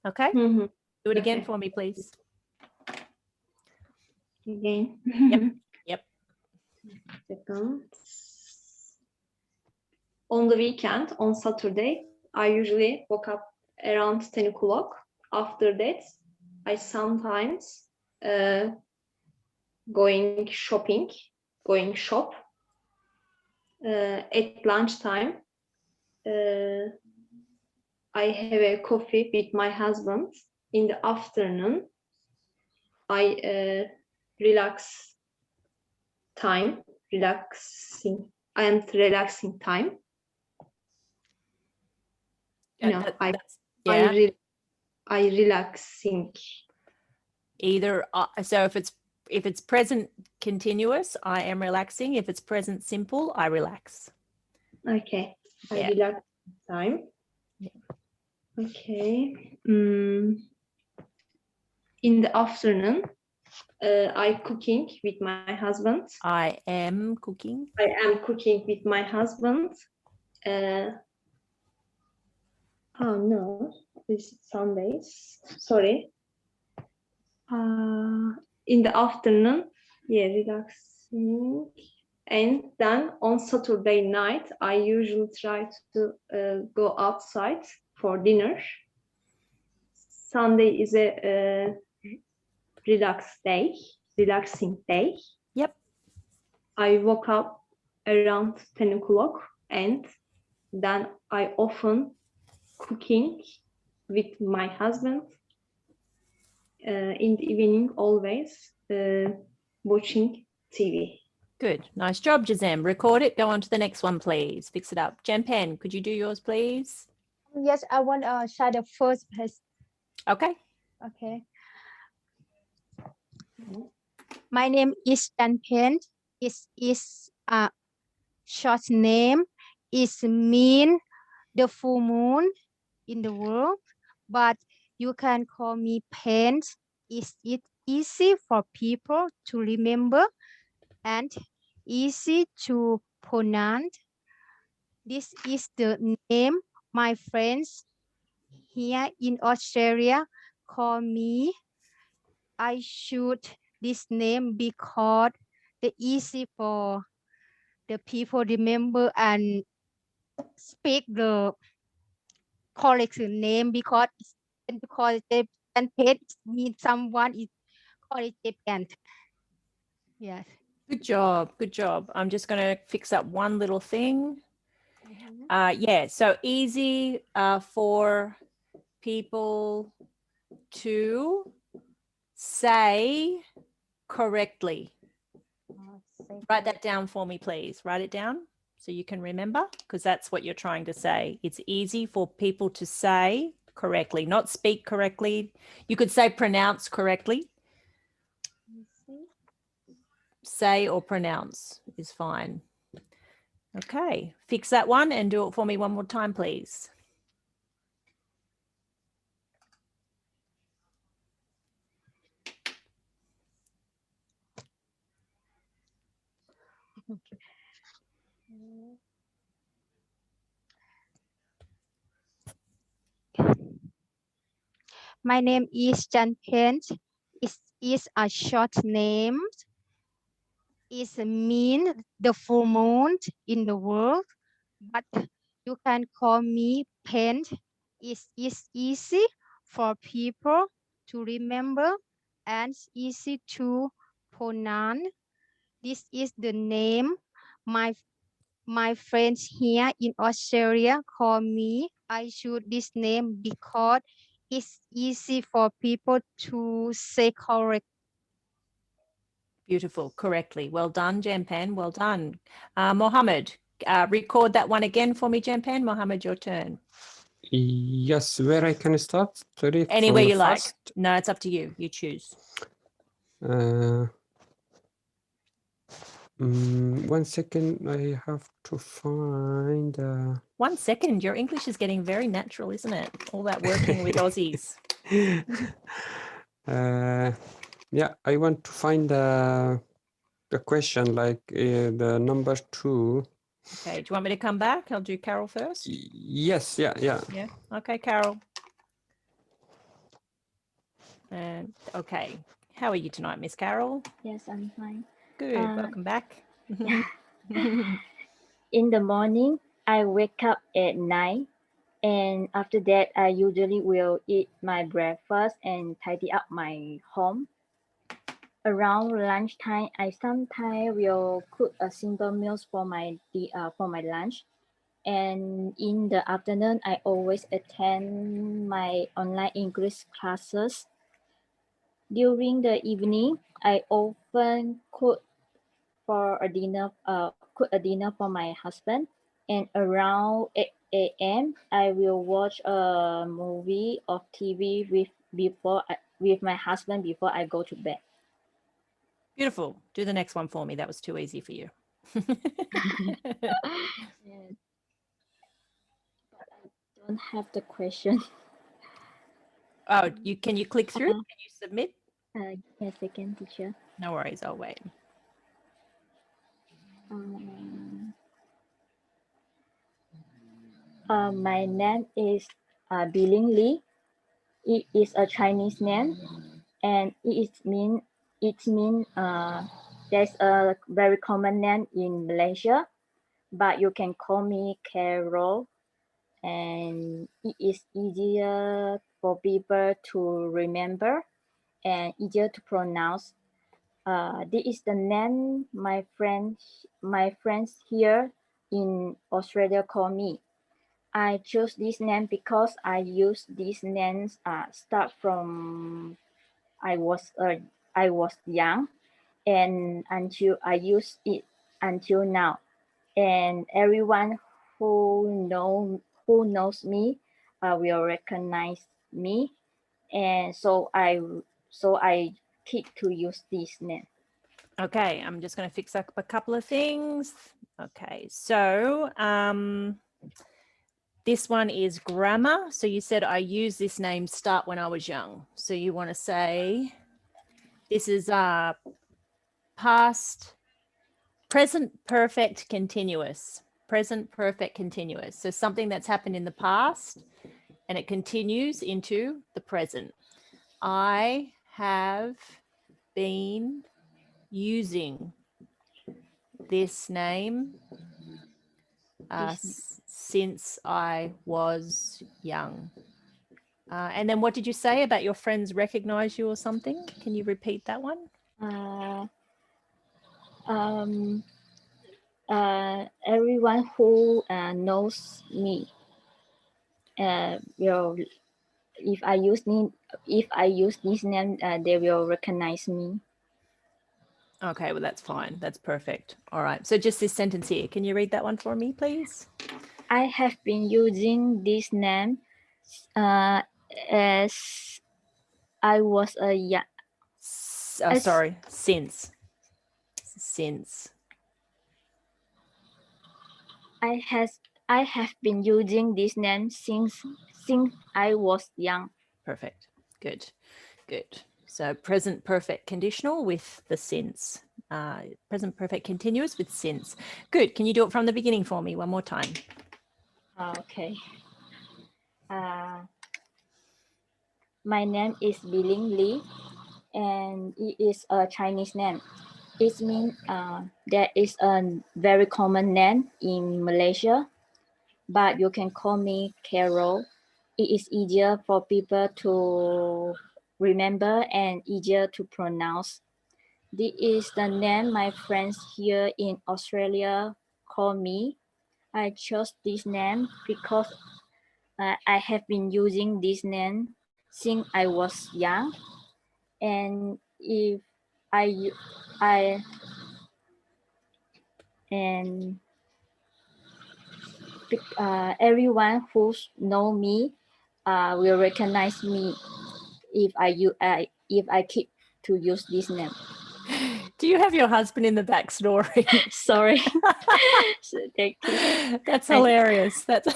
Okay. Mhm. Do it again Okay. for me, please. Again. Yep. Second. On the weekend, on Saturday, I usually wake up around 10 o'clock. After that, I sometimes going shop. At lunchtime, I have a coffee with my husband. In the afternoon, I relaxing time. I am relaxing time. No, Yeah. I relaxing. Either so if it's present continuous, I am relaxing. If it's present simple, I relax. Okay. I Yeah. relax time. Yeah. Okay. In the afternoon, I cooking with my husband. I am cooking. I am cooking with my husband. Oh no, it's Sundays. Sorry. In the afternoon, yeah, relaxing. And then on Saturday night, I usually try to go outside for dinner. Sunday is a relaxing day. Yep. I woke up around 10 o'clock and then I often cooking with my husband. In the evening, always watching TV. Good. Nice job, Jazem. Record it. Go on to the next one, please. Fix it up. Jen-Pen, could you do yours, please? Yes, I want to share the first place. Okay. Okay. My name is Jen-Pen. It is a short name. It means the full moon in the world, but you can call me Pen. Is it easy for people to remember and easy to pronounce? This is the name my friends here in Australia call me. I choose this name because it's easy for the people remember and speak the correct name because they and pet means someone is called Japan. Yes. Good job. Good job. I'm just going to fix up one little thing. Yeah, so easy for people to say correctly. Write that down for me, please. Write it down so you can remember, because that's what you're trying to say. It's easy for people to say correctly, not speak correctly. You could say pronounce correctly. Say or pronounce is fine. Okay, fix that one and do it for me one more time, please. Okay. My name is Jan Pen. It is a short name. It means the full moon in the world, but you can call me Pen. It is easy for people to remember and easy to pronounce. This is the name my friends here in Australia call me. I choose this name because it's easy for people to say correct. Beautiful, correctly. Well done, Jampan. Well done. Mohammed, record that one again for me, Jampan? Mohammed, your turn. Yes, where I can start? Sorry, Anywhere from the you like. first? No, it's up to you. You choose. 1 second, I have to find. 1 second. Your English is getting very natural, isn't it? All that working with Aussies. Yeah, I want to find the question, like the number 2. Okay. Do you want me to come back? I'll do Carol first. Yes, yeah. Yeah. Okay, Carol. And okay. How are you tonight, Miss Carol? Yes, I'm fine. Good. Welcome back. In the morning, I wake up at 9, and after that, I usually will eat my breakfast and tidy up my home. Around lunchtime, I sometimes will cook a simple meals for my lunch. And in the afternoon, I always attend my online English classes. During the evening, I often cook a dinner for my husband. And around 8 a.m., I will watch a movie or TV with my husband before I go to bed. Beautiful. Do the next one for me. That was too easy for you. But I don't have the question. Oh, can you click through? Can you submit? Yes, I can, teacher. No worries. I'll wait. My name is Biling Li. It is a Chinese name, and it mean there's a very common name in Malaysia, but you can call me Carol, and it is easier for people to remember and easier to pronounce. This is the name my friends here in Australia call me. I chose this name because I use these names start from I was young, and until I use it until now. And everyone who knows me will recognize me, and so I keep to use this name. Okay, I'm just going to fix up a couple of things. Okay, so this one is grammar. So you said I use this name start when I was young. So you want to say this is past, present perfect continuous. Present perfect continuous. So something that's happened in the past and it continues into the present. I have been using this name since I was young. And then what did you say about your friends recognize you or something? Can you repeat that one? Everyone who knows me will, if I use this name, they will recognize me. Okay, well, that's fine. That's perfect. All right. So just this sentence here. Can you read that one for me, please? I have been using this name as I was a young. Sorry, since. I have been using this name since I was young. Perfect. Good. So present perfect conditional with the since. Present perfect continuous with since. Good. Can you do it from the beginning for me one more time? Okay. My name is Biling Li, and it is a Chinese name. It means there is a very common name in Malaysia, but you can call me Carol. It is easier for people to remember and easier to pronounce. This is the name my friends here in Australia call me. I chose this name because I have been using this name since I was young, and if I and everyone who know me will recognize me if I keep to use this name. Do you have your husband in the back snoring? Sorry. So, thank you. That's hilarious. That's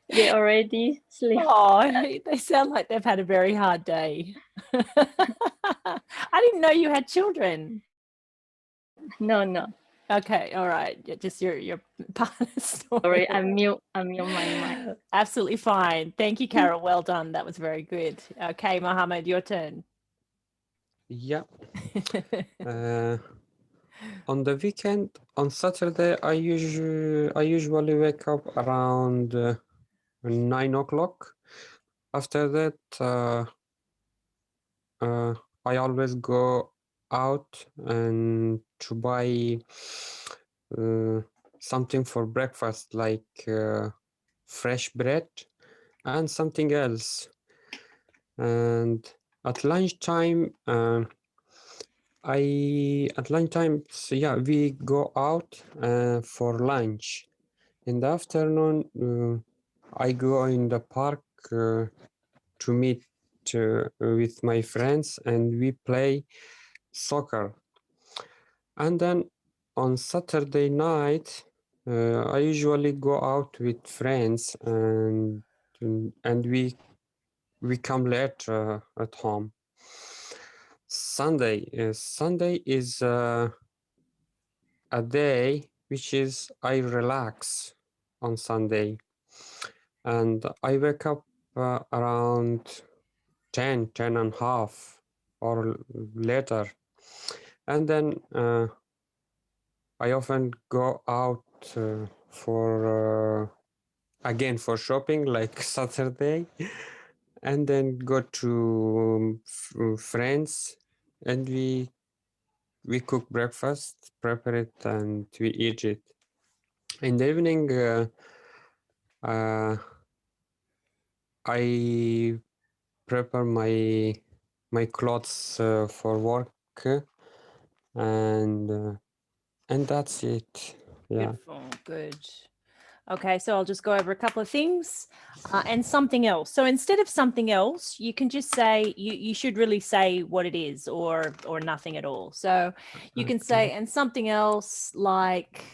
They already sleep. Oh, they sound like they've had a very hard day. I didn't know you had children. No. Okay, all right. Just your partner snoring. Sorry, I'm mute my mic. Absolutely fine. Thank you, Carol. Well done. That was very good. Okay, Mohammed, your turn. Yeah. On the weekend, on Saturday, I usually wake up around 9 o'clock. After that, I always go out and to buy something for breakfast, like fresh bread and something else. And at lunchtime, so yeah, we go out for lunch. In the afternoon, I go in the park to meet with my friends and we play soccer. And then on Saturday night, I usually go out with friends and we come late at home. Sunday is a day which is I relax on Sunday, and I wake up around 10 and a half or later, and then I often go out for again for shopping like Saturday, and then go to friends and we cook breakfast, prepare it, and we eat it. In the evening, I prepare my clothes for work, and that's it. Yeah. Beautiful. Good. Okay, so I'll just go over a couple of things and something else. So instead of something else, you can just say, you should really say what it is or nothing at all. So you can say, and something else like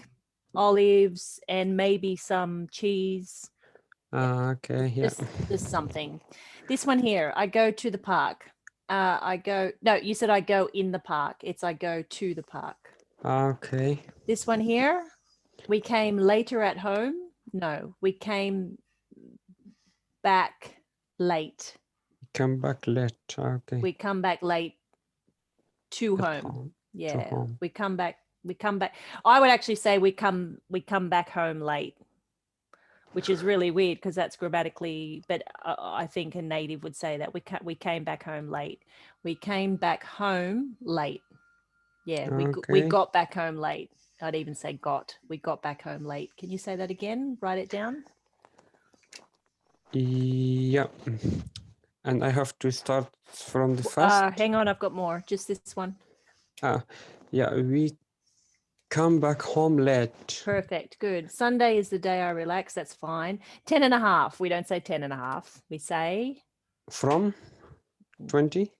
olives and maybe some cheese. Okay, yeah. Just something. This one here, I go to the park. No, you said I go in the park. It's I go to the park. Okay. This one here, we came later at home. No, we came back late. Come back late. Okay. We come back late to At home. Yeah, home. we come back. I would actually say we come back home late, which is really weird because that's grammatically, but I think a native would say that we came back home late. We came back home late. Yeah, we Okay. got back home late. I'd even say got. We got back home late. Can you say that again? Write it down. Yeah. And I have to start from the first. Hang on, I've got more. Just this one. Yeah, we come back home late. Perfect. Good. Sunday is the day I relax. That's fine. 10 and a half. We don't say 10 and a half. We say From 20?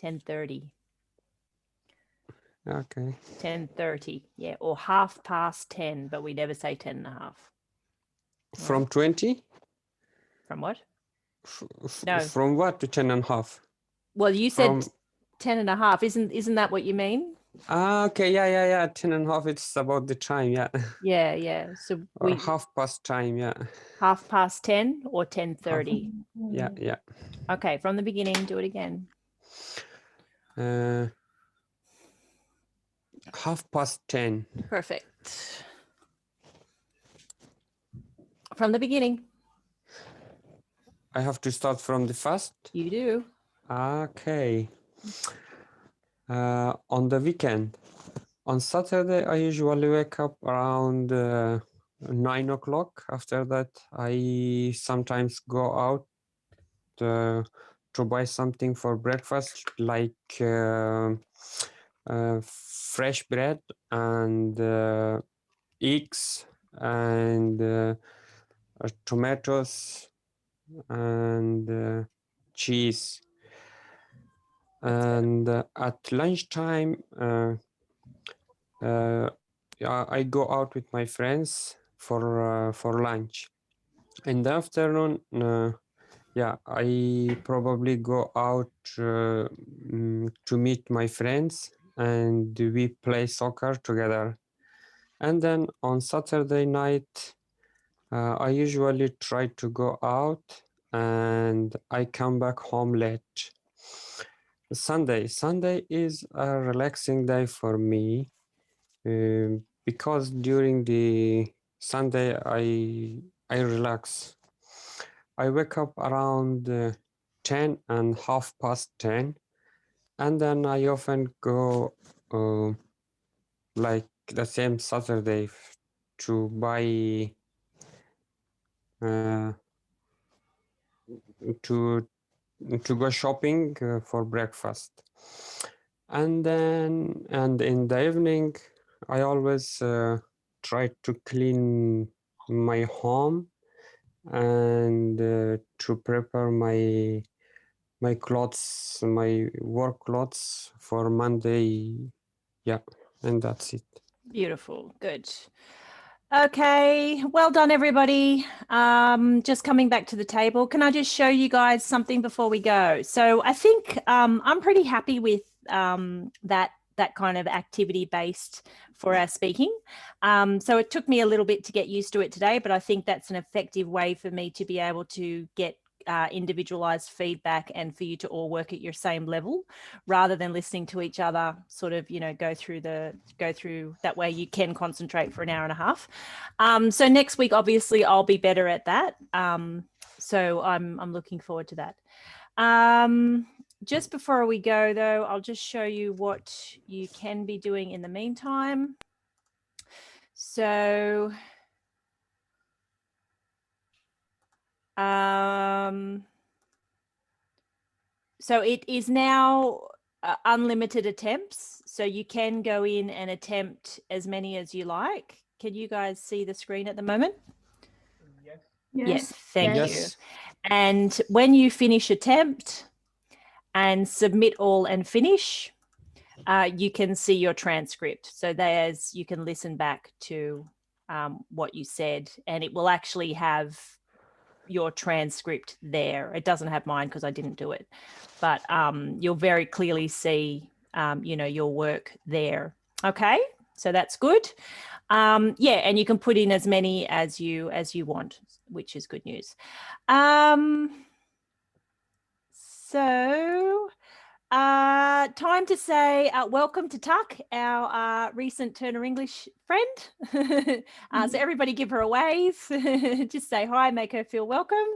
10:30. Okay. 10:30. Yeah. Or 10:30, but we never say 10 and a half. From 20? From what? No. From what to 10 and a half? Well, you said 10 and a half. Isn't that what you mean? Okay, yeah. 10 and a half, it's about the time, yeah. Yeah. So Or half past time, yeah. 10:30 or 10:30. Yeah. Okay, from the beginning, do it again. 10:30. Perfect. From the beginning. I have to start from the first? You do. Okay. On the weekend. On Saturday, I usually wake up around 9 o'clock. After that, I sometimes go out to buy something for breakfast, like fresh bread and eggs and tomatoes and cheese. And at lunchtime, yeah, I go out with my friends for lunch. In the afternoon, yeah, I probably go out to meet my friends and we play soccer together. And then on Saturday night, I usually try to go out and I come back home late. Sunday is a relaxing day for me because during the Sunday I relax. I wake up around 10 and 10:30, and then I often go like the same Saturday to buy to go shopping for breakfast. And in the evening I always try to clean my home and to prepare my clothes, my work clothes for Monday. Yeah, and that's it. Beautiful. Good. Okay, well done, everybody. Just coming back to the table. Can I just show you guys something before we go? So I think I'm pretty happy with that kind of activity based for our speaking. So it took me a little bit to get used to it today, but I think that's an effective way for me to be able to get individualized feedback and for you to all work at your same level rather than listening to each other sort of, you know, go through that way. You can concentrate for an hour and a half. So next week, obviously I'll be better at that. So I'm looking forward to that. Just before we go though, I'll just show you what you can be doing in the meantime. So so it is now unlimited attempts. So you can go in and attempt as many as you like. Can you guys see the screen at the moment? Yes. Yes, thank Yes. you. And when you finish attempt and submit all and finish, you can see your transcript. So there's, you can listen back to what you said, and it will actually have your transcript there. It doesn't have mine because I didn't do it, but you'll very clearly see, you know, your work there. Okay, so that's good. Yeah, and you can put in as many as you want, which is good news. So time to say welcome to Tuck, our recent Turner English friend. So everybody give her a wave. Just say hi, make her feel welcome.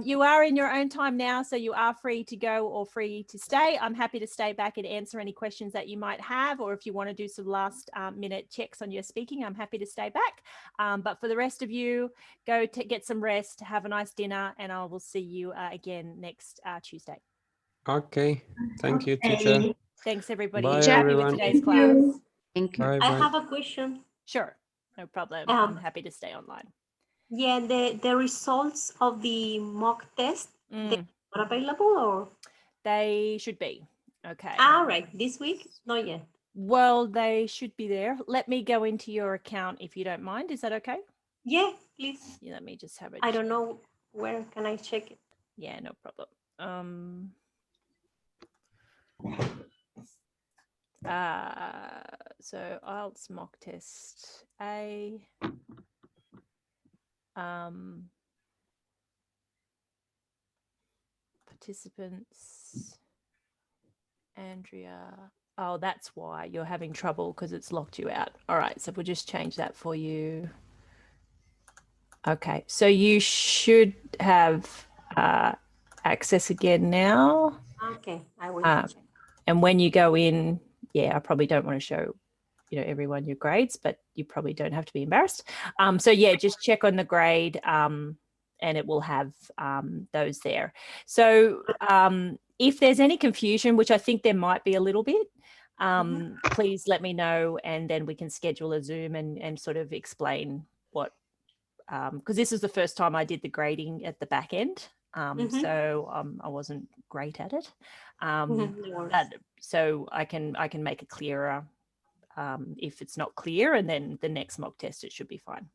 You are in your own time now, so you are free to go or free to stay. I'm happy to stay back and answer any questions that you might have, or if you want to do some last minute checks on your speaking, I'm happy to stay back. But for the rest of you, go to get some rest, have a nice dinner, and I will see you again next Tuesday. Okay, thank you, teacher. Thanks, everybody. Bye, Happy with everyone. today's class. Thank you. Bye, I bye. have a question. Sure, no problem. I'm happy to stay online. Yeah, the results of the mock test, they're not available, or? They should be. Okay. All right, this week? Not yet. Well, they should be there. Let me go into your account if you don't mind. Is that okay? Yeah, please. Yeah, let me just have it. I don't know where can I check it. Yeah, no problem. So IELTS mock test A. Participants, Andrea. Oh, that's why you're having trouble, because it's locked you out. All right, so we'll just change that for you. Okay, so you should have access again now. Okay, I will check. And when you go in, yeah, I probably don't want to show, you know, everyone your grades, but you probably don't have to be embarrassed. So yeah, just check on the grade and it will have those there. So if there's any confusion, which I think there might be a little bit, please let me know, and then we can schedule a Zoom and sort of explain because this was the first time I did the grading at the back end. Mhm. So I wasn't great at it. No worries. So I can make it clearer if it's not clear, and then the next mock test, it should be fine.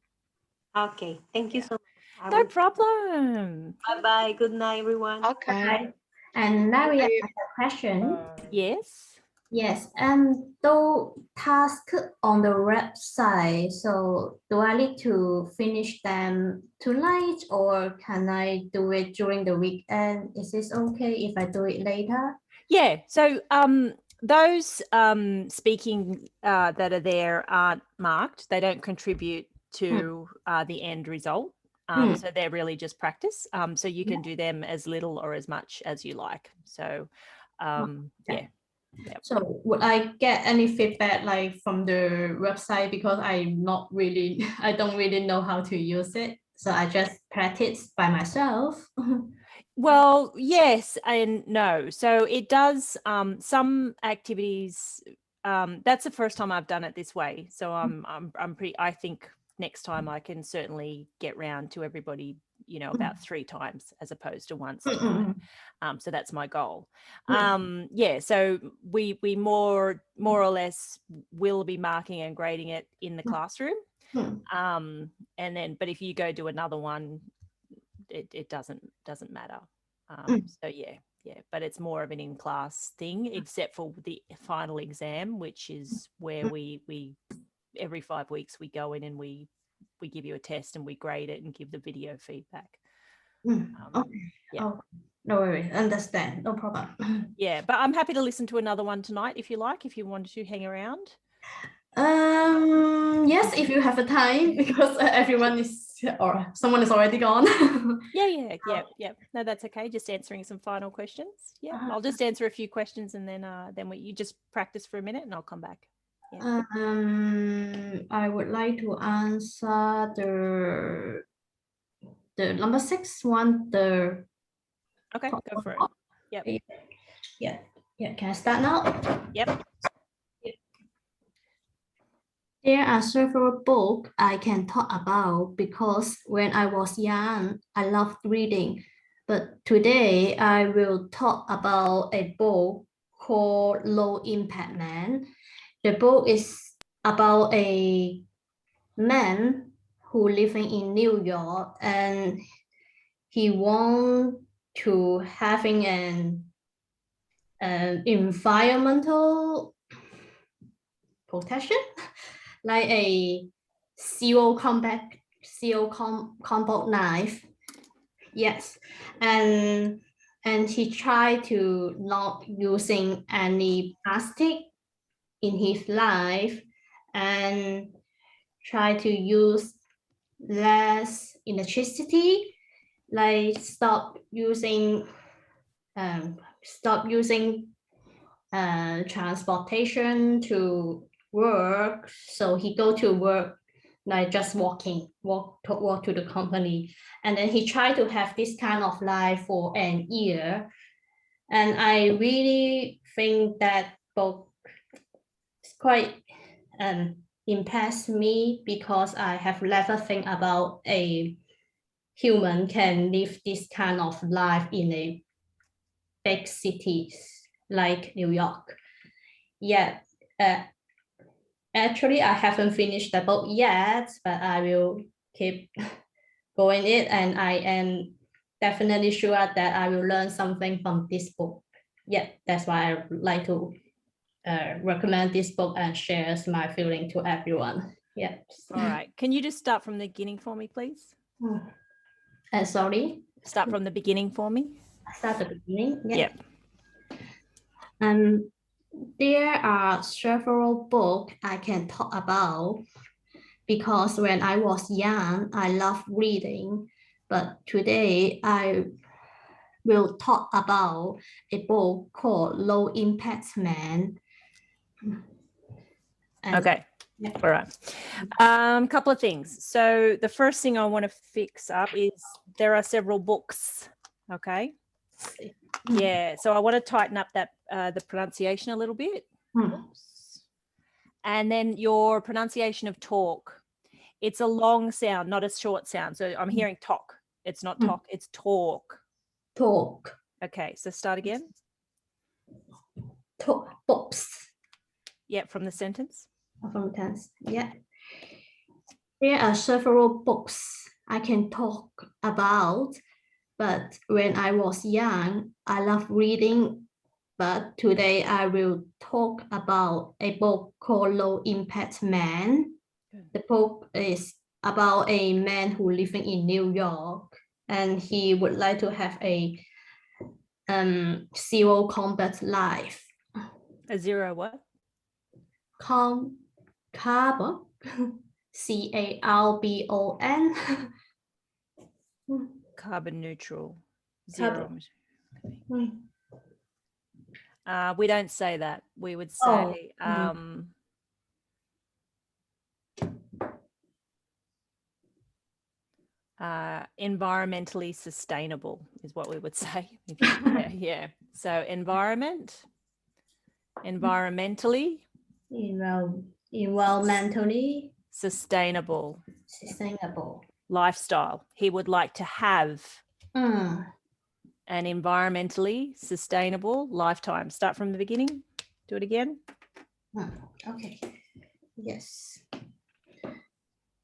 Okay, thank you so much. No problem. Bye-bye. Good night, everyone. Okay. And now we have a question. Yes. Yes, though task on the website, so do I need to finish them tonight, or can I do it during the weekend? Is this okay if I do it later? Yeah. So those speaking that are there aren't marked. They don't contribute to the end result. So they're really just practice. So you can do them as little or as much as you like. So yeah. Yep. So would I get any feedback like from the website, because I don't really know how to use it. So I just practice by myself. Well, yes and no. So it does some activities. That's the first time I've done it this way. So I think next time I can certainly get round to everybody, about 3 times as opposed to once tonight. So that's my goal. Yeah, so we more or less will be marking and grading it in the classroom. And then, but if you go do another one, it doesn't matter. So yeah, but it's more of an in-class thing, except for the final exam, which is where we every 5 weeks we go in and we give you a test and we grade it and give the video feedback. Okay. Yeah. Oh, no worries, understand, no problem. Yeah, but I'm happy to listen to another one tonight if you like, if you wanted to hang around. Yes, if you have a time, because everyone is, or someone is already gone. Yeah. No, that's okay. Just answering some final questions. Yeah, I'll just answer a few questions, and then you just practice for a minute, and I'll come back. Yeah. I would like to answer the number 6 one. Okay, go for it. Yep. Yeah. Can I start now? Yep. There are several books I can talk about because when I was young, I loved reading. But today I will talk about a book called Low Impact Man. The book is about a man who living in New York, and he want to having an environmental protection, like a CO combat knife. Yes, and he tried to not using any plastic in his life, and try to use less electricity, like stop using transportation to work. So he go to work like just walk to the company, and then he tried to have this kind of life for an year. And I really think that book is quite impressed me, because I have never think about a human can live this kind of life in a big cities like New York. Yeah, actually I haven't finished the book yet, but I will keep going it, and I am definitely sure that I will learn something from this book. Yeah, that's why I would like to recommend this book and shares my feeling to everyone. Yeah. All right. Can you just start from the beginning for me, please? Sorry? Start from the beginning for me. Start the beginning? Yeah. Yep. There are several books I can talk about, because when I was young, I loved reading. But today I will talk about a book called Low Impact Man. Okay. All right. Couple of things. So the first thing I want to fix up is there are several books. Okay. Yeah. So I want to tighten up that the pronunciation a little bit. Oops. And then your pronunciation of talk. It's a long sound, not a short sound. So I'm hearing talk. It's not talk, it's talk. Talk. Okay, so start again. Talk. Books. Yep, from the sentence. From tense. Yeah. There are several books I can talk about, but when I was young, I loved reading. But today I will talk about a book called Low Impact Man. The book is about a man who living in New York, and he would like to have a zero combat life. A zero what? Carbon. CARBON. Carbon neutral. Zero. Carbon. We don't say that. We would say environmentally sustainable is what we would say. Yeah. So environmentally sustainable lifestyle. He would like to have an environmentally sustainable lifetime. Start from the beginning. Do it again. Okay. Yes.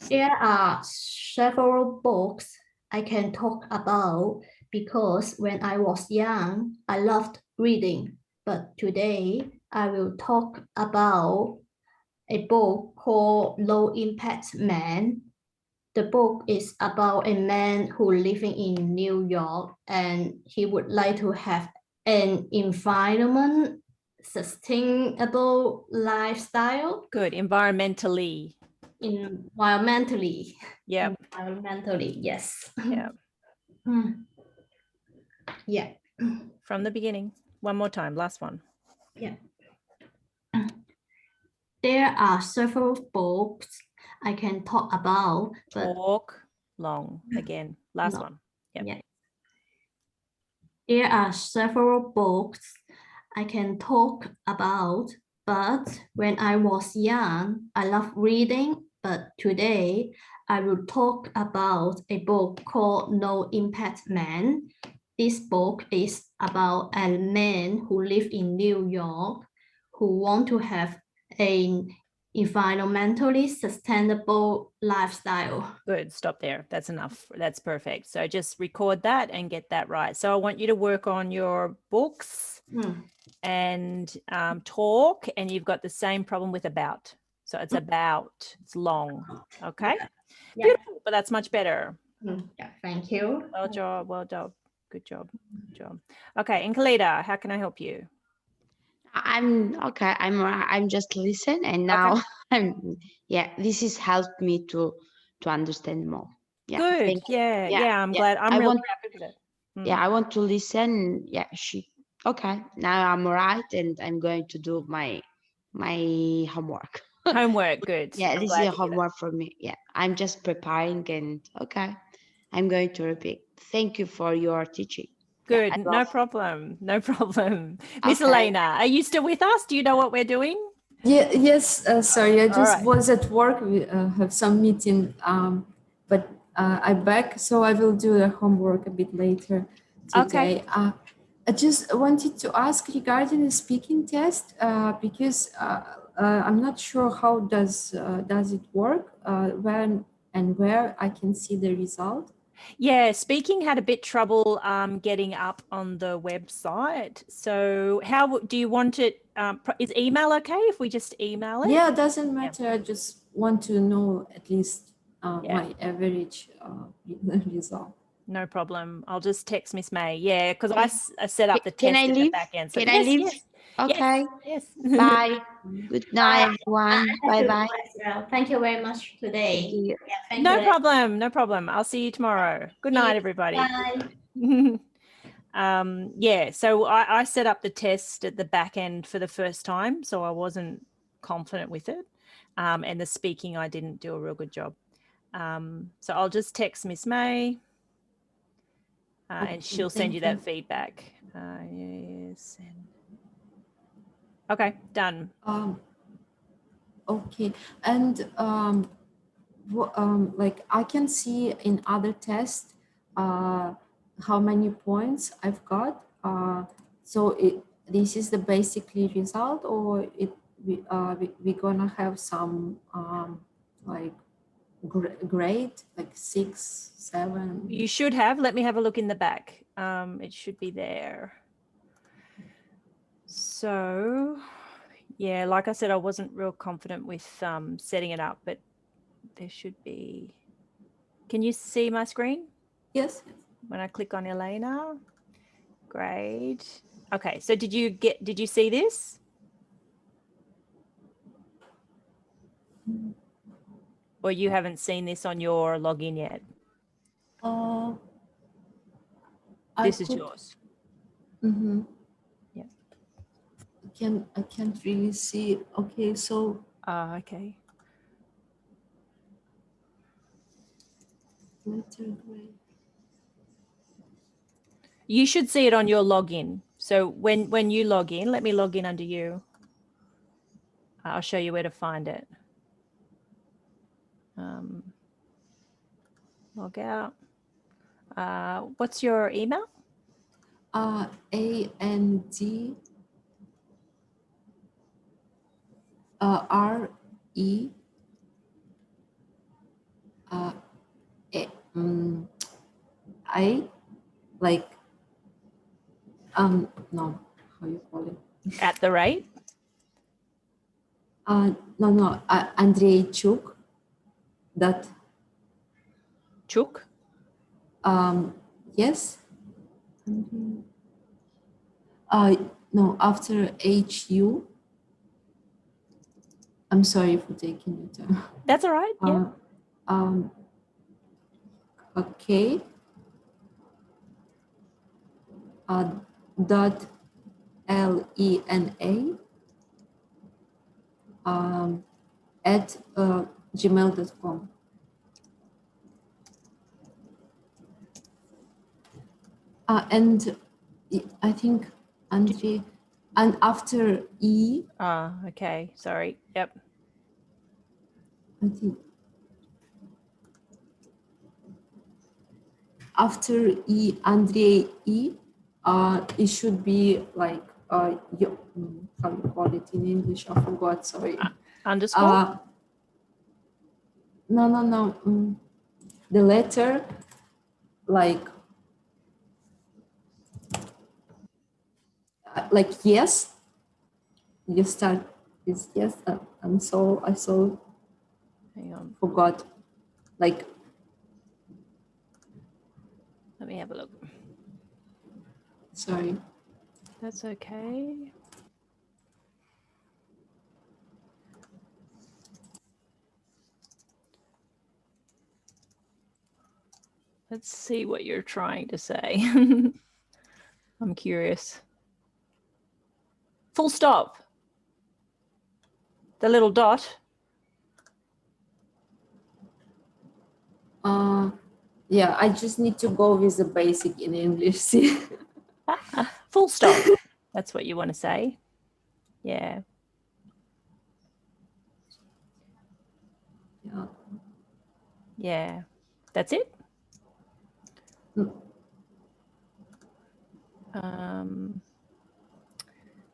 There are several books I can talk about because when I was young, I loved reading. But today, I will talk about a book called Low Impact Man. The book is about a man who living in New York, and he would like to have an environment sustainable lifestyle. Good. Environmentally. Yeah. Environmentally, yes. Yeah. Yeah. From the beginning. One more time. Last one. Yeah. There are several books I can talk about. Talk long again. Last one. Yep. Yeah. There are several books I can talk about, but when I was young, I loved reading. But today, I will talk about a book called No Impact Man. This book is about a man who lives in New York who want to have an environmentally sustainable lifestyle. Good. Stop there. That's enough. That's perfect. So just record that and get that right. So I want you to work on your books and talk, and you've got the same problem with about. So it's about, it's long. Okay. Yeah. Beautiful, but that's much better. Yeah, thank you. Well done. Well done. Good job. Good job. Okay. And Kalida, how can I help you? I'm okay. I'm just listen, and now this has helped me to understand more. Yeah. Good. Thank you. Yeah. I'm glad. I'm really happy with it. Yeah, I want to listen. Yeah, okay. Now I'm all right, and I'm going to do my homework. Homework, good. Yeah, I'm this is glad a to hear that. homework for me. Yeah, I'm just preparing, and okay, I'm going to repeat. Thank you for your teaching. Good. Yeah, No problem. No problem. Miss Okay. Elena, are you still with us? Do you know what we're doing? Yeah, yes, sorry, I just right. was at work. We have some meeting, but I'm back, so I will do the homework a bit later today. Okay. I just wanted to ask regarding the speaking test because I'm not sure how does it work, when and where I can see the result. Yeah, speaking had a bit trouble getting up on the website. So how do you want it? Is email okay if we just email it? Yeah, it doesn't matter. I just want to know at least my average result. No problem. I'll just text Miss May. Yeah, because I set up the Can test I in the leave? back end. So Can I leave? Yes. Okay. Yes. Bye. Good night, everyone. Bye bye. Thank you very much today. Thank you. Yeah, thank No you. problem. No problem. I'll see you tomorrow. Good night, everybody. Bye. Yeah, so I set up the test at the back end for the first time, so I wasn't confident with it. And the speaking, I didn't do a real good job. So I'll just text Miss May and she'll send you that feedback. Yes. Okay, done. Okay, and like I can see in other tests how many points I've got. So this is the basically result, or we're gonna have some like grade like 6, 7. You should have. Let me have a look in the back. It should be there. So, yeah, like I said, I wasn't real confident with setting it up, but there should be. Can you see my screen? Yes. When I click on Elena, grade. Okay, so did you see this? Or you haven't seen this on your login yet? This is yours. Mm-hmm. Yeah. I can't really see. Okay, so. Okay. Letter grade. You should see it on your login. So when you log in, let me log in under you. I'll show you where to find it. Log out. What's your email? AND RE I like no, how you call it? At the rate? No, Andreychuk. That. Chuk? Yes. No, after HU. I'm sorry for taking your time. That's all right. Yeah. Okay. Dot LENA at gmail.com. And I think Andre, and after E. Okay. Sorry. Yep. I think after E, Andre E, it should be like how you call it in English? I forgot. Sorry. Underscore. No. The letter, like yes. You start with yes, and so I saw. Hang on. Forgot. Like. Let me have a look. Sorry. That's okay. Let's see what you're trying to say. I'm curious. Full stop. The little dot. Yeah, I just need to go with the basic in English. See? Full stop. That's what you want to say. Yeah. Yeah. Yeah. That's it.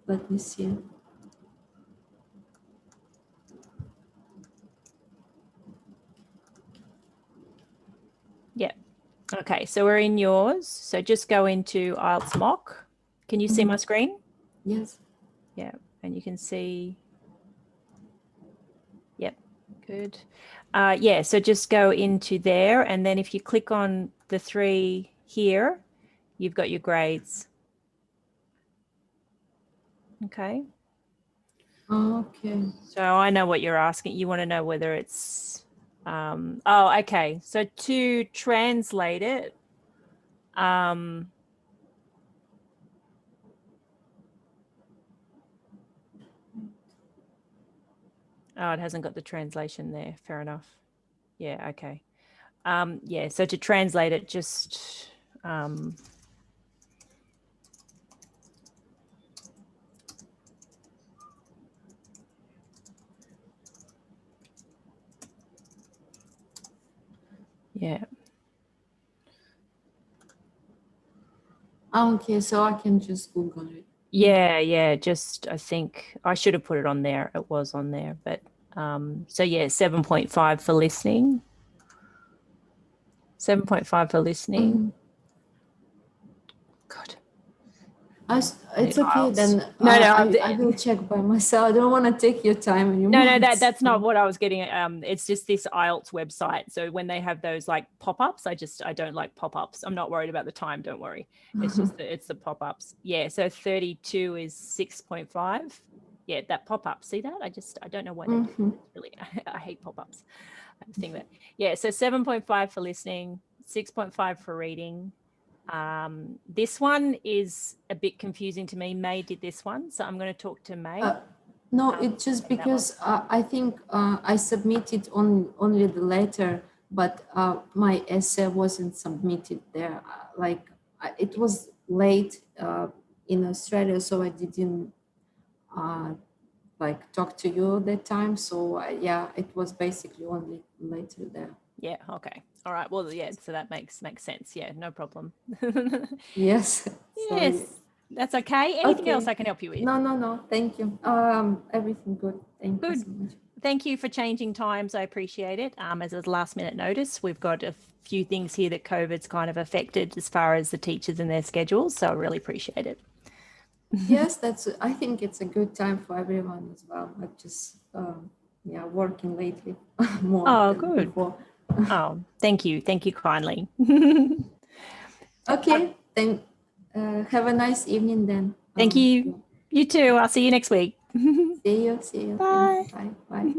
Let me see. Yeah. Okay, so we're in yours. So just go into IELTS mock. Can you see my screen? Yes. Yeah, and you can see. Yep, good. Yeah, so just go into there, and then if you click on the 3 here, you've got your grades. Okay. Okay. So I know what you're asking. You want to know whether it's, oh, okay. So to translate it, oh, it hasn't got the translation there. Fair enough. Yeah, okay. Yeah, so to translate it, just Okay, so I can just Google it. Yeah, just I think I should have put it on there. It was on there, but so yeah, 7.5 for listening. 7.5 for listening. Mhm. God. It's okay IELTS. then. No, I will check by myself. I don't want to take your time anymore. No, It's that's not fine. what I was getting at. It's just this IELTS website. So when they have those like pop-ups, I don't like pop-ups. I'm not worried about the time, don't worry. It's just it's the pop-ups. Yeah, so 32 is 6.5. Yeah, that pop-up. See that? I don't know why they do it. It's really I hate pop-ups. I think that. Yeah, so 7.5 for listening, 6.5 for reading. This one is a bit confusing to me. May did this one, so I'm going to talk to May. No, it's just because I think I submitted only the letter, but my essay wasn't submitted there. It was late in Australia, so I didn't talk to you that time. So yeah, it was basically only later there. Yeah. Okay. All right. Well, yeah. So that makes sense. Yeah. No problem. Yes. Sorry. Yes. That's okay. Anything else I can help you with? No. Thank you. Everything good. Thank you so much. Thank you for changing times. I appreciate it. As a last minute notice, we've got a few things here that COVID's kind of affected as far as the teachers and their schedules. So I really appreciate it. Yes, I think it's a good time for everyone as well. Not just working lately more. Oh, than good. Before. Oh, thank you. Thank you kindly. Okay, then have a nice evening then. Thank you. You too. I'll see you next week. See you. Bye. Bye.